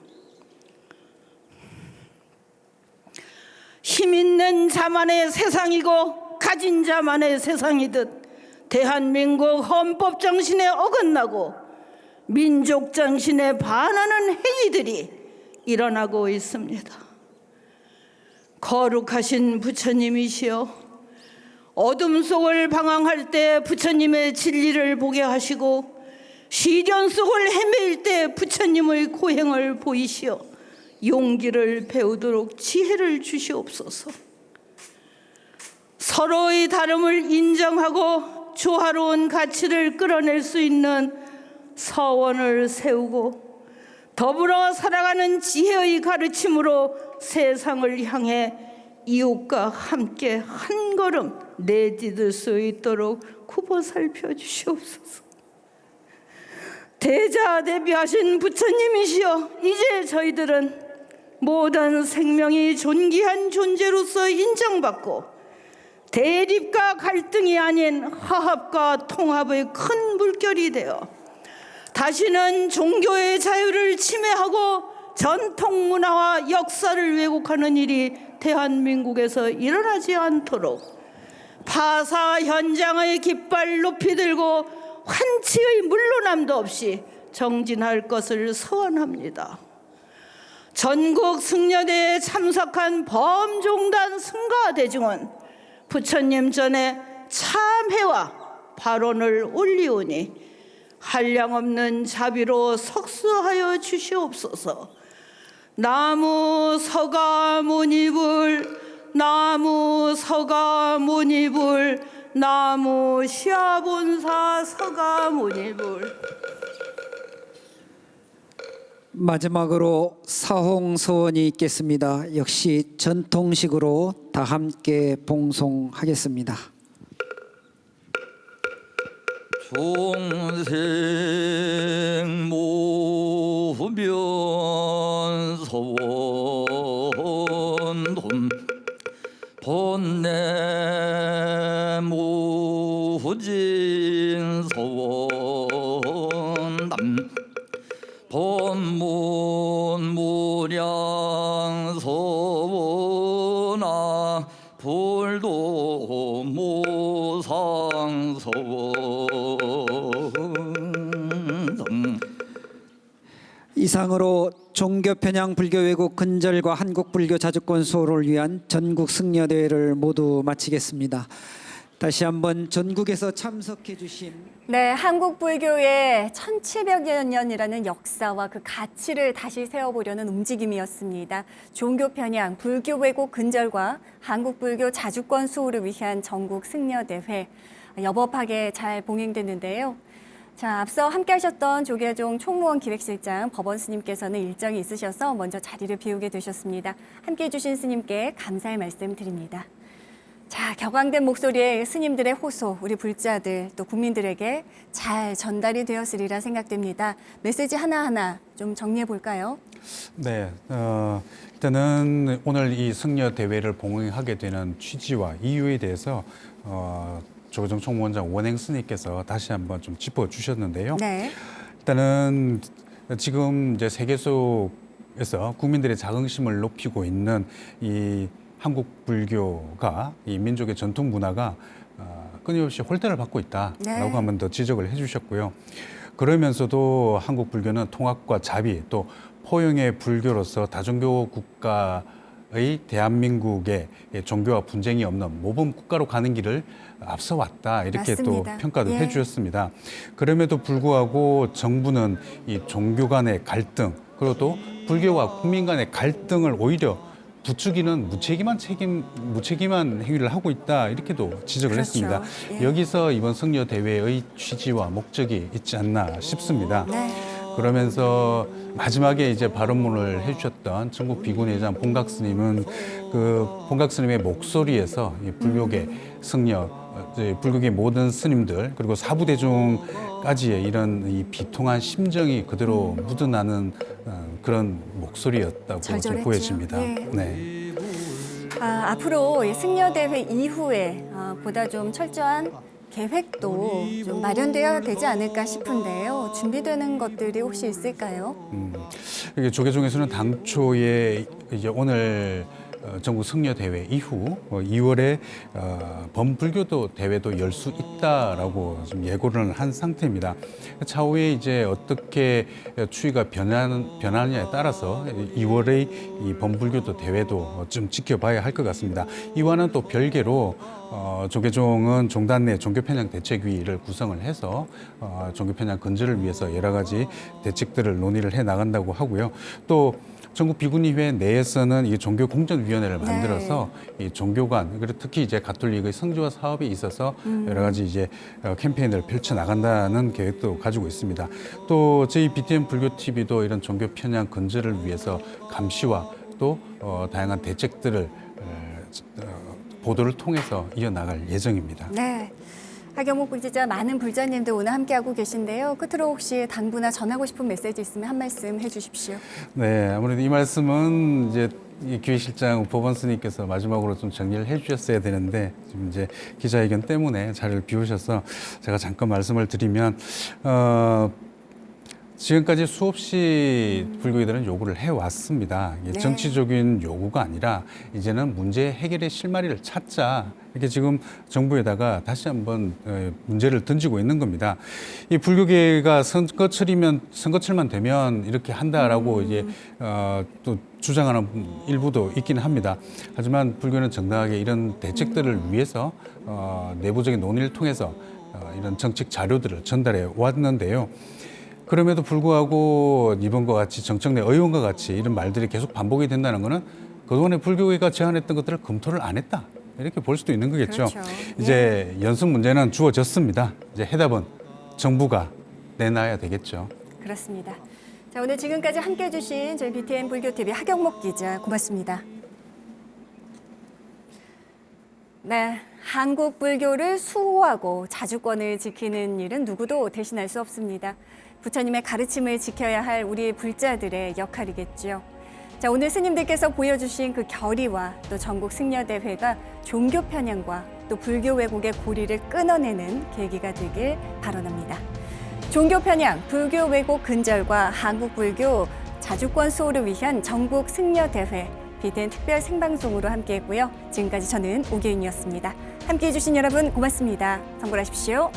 힘 있는 자만의 세상이고 가진 자만의 세상이듯 대한민국 헌법 정신에 어긋나고 민족 정신에 반하는 행위들이 일어나고 있습니다. 거룩하신 부처님이시여, 어둠 속을 방황할 때 부처님의 진리를 보게 하시고 시련 속을 헤매일 때 부처님의 고행을 보이시어 용기를 배우도록 지혜를 주시옵소서. 서로의 다름을 인정하고 조화로운 가치를 끌어낼 수 있는 서원을 세우고 더불어 살아가는 지혜의 가르침으로 세상을 향해 이웃과 함께 한 걸음 내디딜 수 있도록 굽어 살펴 주시옵소서. 대자 대비하신 부처님이시여, 이제 저희들은 모든 생명이 존귀한 존재로서 인정받고 대립과 갈등이 아닌 화합과 통합의 큰 물결이 되어 다시는 종교의 자유를 침해하고 전통 문화와 역사를 왜곡하는 일이 대한민국에서 일어나지 않도록 파사 현장의 깃발 높이 들고 환치의 물러남도 없이 정진할 것을 서원합니다. 전국 승려대에 참석한 범종단 승가 대중은 부처님 전에 참회와 발언을 올리오니 한량없는 자비로 석수하여 주시옵소서. 나무 서가모니불, 나무 서가모니불, 나무 시아본사 서가모니불. 마지막으로 사홍서원이 있겠습니다. 역시 전통식으로 다 함께 봉송하겠습니다. 중생 무변 서원 본내 무진 서원 본문 무량 서원아 불도 무상 서원. 이상으로 종교 편향 불교 왜곡 근절과 한국 불교 자주권 수호를 위한 전국 승려대회를 모두 마치겠습니다. 다시 한번 전국에서 참석해 주신 네, 한국 불교의 1700여 년이라는 역사와 그 가치를 다시 세워보려는 움직임이었습니다. 종교 편향, 불교 왜곡 근절과 한국 불교 자주권 수호를 위한 전국 승려대회 여법하게 잘 봉행됐는데요. 자, 앞서 함께 하셨던 조계종 총무원 기획실장 법원 스님께서는 일정이 있으셔서 먼저 자리를 비우게 되셨습니다. 함께 해주신 스님께 감사의 말씀 드립니다. 자, 격앙된 목소리에 스님들의 호소, 우리 불자들 또 국민들에게 잘 전달이 되었으리라 생각됩니다. 메시지 하나하나 좀 정리해 볼까요? 네, 일단은 오늘 이 승려 대회를 봉행하게 되는 취지와 이유에 대해서 조계종 총무원장 원행 스님께서 다시 한번 좀 짚어주셨는데요. 네. 일단은 지금 이제 세계 속에서 국민들의 자긍심을 높이고 있는 이 한국 불교가 이 민족의 전통 문화가 끊임없이 홀대를 받고 있다라고 네. 한 번 더 지적을 해주셨고요. 그러면서도 한국 불교는 통합과 자비 또 포용의 불교로서 다종교 국가의 대한민국의 종교와 분쟁이 없는 모범 국가로 가는 길을 앞서 왔다 이렇게 맞습니다. 또 평가도 예. 해주셨습니다. 그럼에도 불구하고 정부는 이 종교 간의 갈등 그리고 또 불교와 국민 간의 갈등을 오히려 부추기는 무책임한 행위를 하고 있다 이렇게도 지적을 그렇죠. 했습니다. 예. 여기서 이번 승려 대회의 취지와 목적이 있지 않나 싶습니다. 네. 그러면서 마지막에 이제 발언문을 해주셨던 전국 비구니회장 본각 스님은 그 본각 스님의 목소리에서 이 불교계 승려, 불교계 모든 스님들 그리고 사부 대중까지의 이런 이 비통한 심정이 그대로 묻어나는 그런 목소리였다고 좀 절절했죠. 보여집니다. 예. 네. 앞으로 이 승려대회 이후에 보다 좀 철저한 계획도 좀 마련되어야 되지 않을까 싶은데요. 준비되는 것들이 혹시 있을까요? 이게 조계종에서는 당초에 이제 오늘 전국 승려 대회 이후 2월에 범불교도 대회도 열 수 있다라고 지금 예고를 한 상태입니다. 차후에 이제 어떻게 추이가 변하느냐에 따라서 2월의 이 범불교도 대회도 좀 지켜봐야 할 것 같습니다. 이와는 또 별개로 조계종은 종단 내 종교편향 대책위를 구성을 해서 종교편향 근절을 위해서 여러 가지 대책들을 논의를 해 나간다고 하고요. 또 전국 비구니회 내에서는 이 종교공정위원회를 만들어서 이 종교관 그리고 특히 이제 가톨릭의 성지화 사업에 있어서 여러 가지 이제 캠페인을 펼쳐 나간다는 계획도 가지고 있습니다. 또 저희 BTN 불교 TV도 이런 종교 편향 근절을 위해서 감시와 또 다양한 대책들을 보도를 통해서 이어나갈 예정입니다. 네. 하경목 불지자 많은 불자님들 오늘 함께하고 계신데요. 끝으로 혹시 당부나 전하고 싶은 메시지 있으면 한 말씀 해주십시오. 네, 아무래도 이 말씀은 이제 이 기획실장 법원 스님께서 마지막으로 좀 정리를 해주셨어야 되는데 지금 이제 기자회견 때문에 자리를 비우셔서 제가 잠깐 말씀을 드리면 지금까지 수없이 불교인들은 요구를 해왔습니다. 이게 네. 정치적인 요구가 아니라 이제는 문제 해결의 실마리를 찾자. 이렇게 지금 정부에다가 다시 한번 문제를 던지고 있는 겁니다. 이 불교계가 선거철만 되면 이렇게 한다라고 이제 또 주장하는 일부도 있기는 합니다. 하지만 불교는 정당하게 이런 대책들을 위해서 내부적인 논의를 통해서 이런 정책 자료들을 전달해 왔는데요. 그럼에도 불구하고 이번과 같이 정청래 의원과 같이 이런 말들이 계속 반복이 된다는 것은 그동안에 불교계가 제안했던 것들을 검토를 안 했다. 이렇게 볼 수도 있는 거겠죠. 그렇죠. 이제 연습 문제는 주어졌습니다. 이제 해답은 정부가 내놔야 되겠죠. 그렇습니다. 자, 오늘 지금까지 함께해 주신 저희 BTN 불교TV 하경목 기자 고맙습니다. 네, 한국 불교를 수호하고 자주권을 지키는 일은 누구도 대신할 수 없습니다. 부처님의 가르침을 지켜야 할 우리 불자들의 역할이겠죠. 자, 오늘 스님들께서 보여주신 그 결의와 또 전국 승려대회가 종교 편향과 또 불교 왜곡의 고리를 끊어내는 계기가 되길 바라옵니다. 종교 편향, 불교 왜곡 근절과 한국 불교 자주권 수호를 위한 전국 승려대회 BTN 특별 생방송으로 함께했고요. 지금까지 저는 오계윤이었습니다. 함께해 주신 여러분 고맙습니다. 성불하십시오.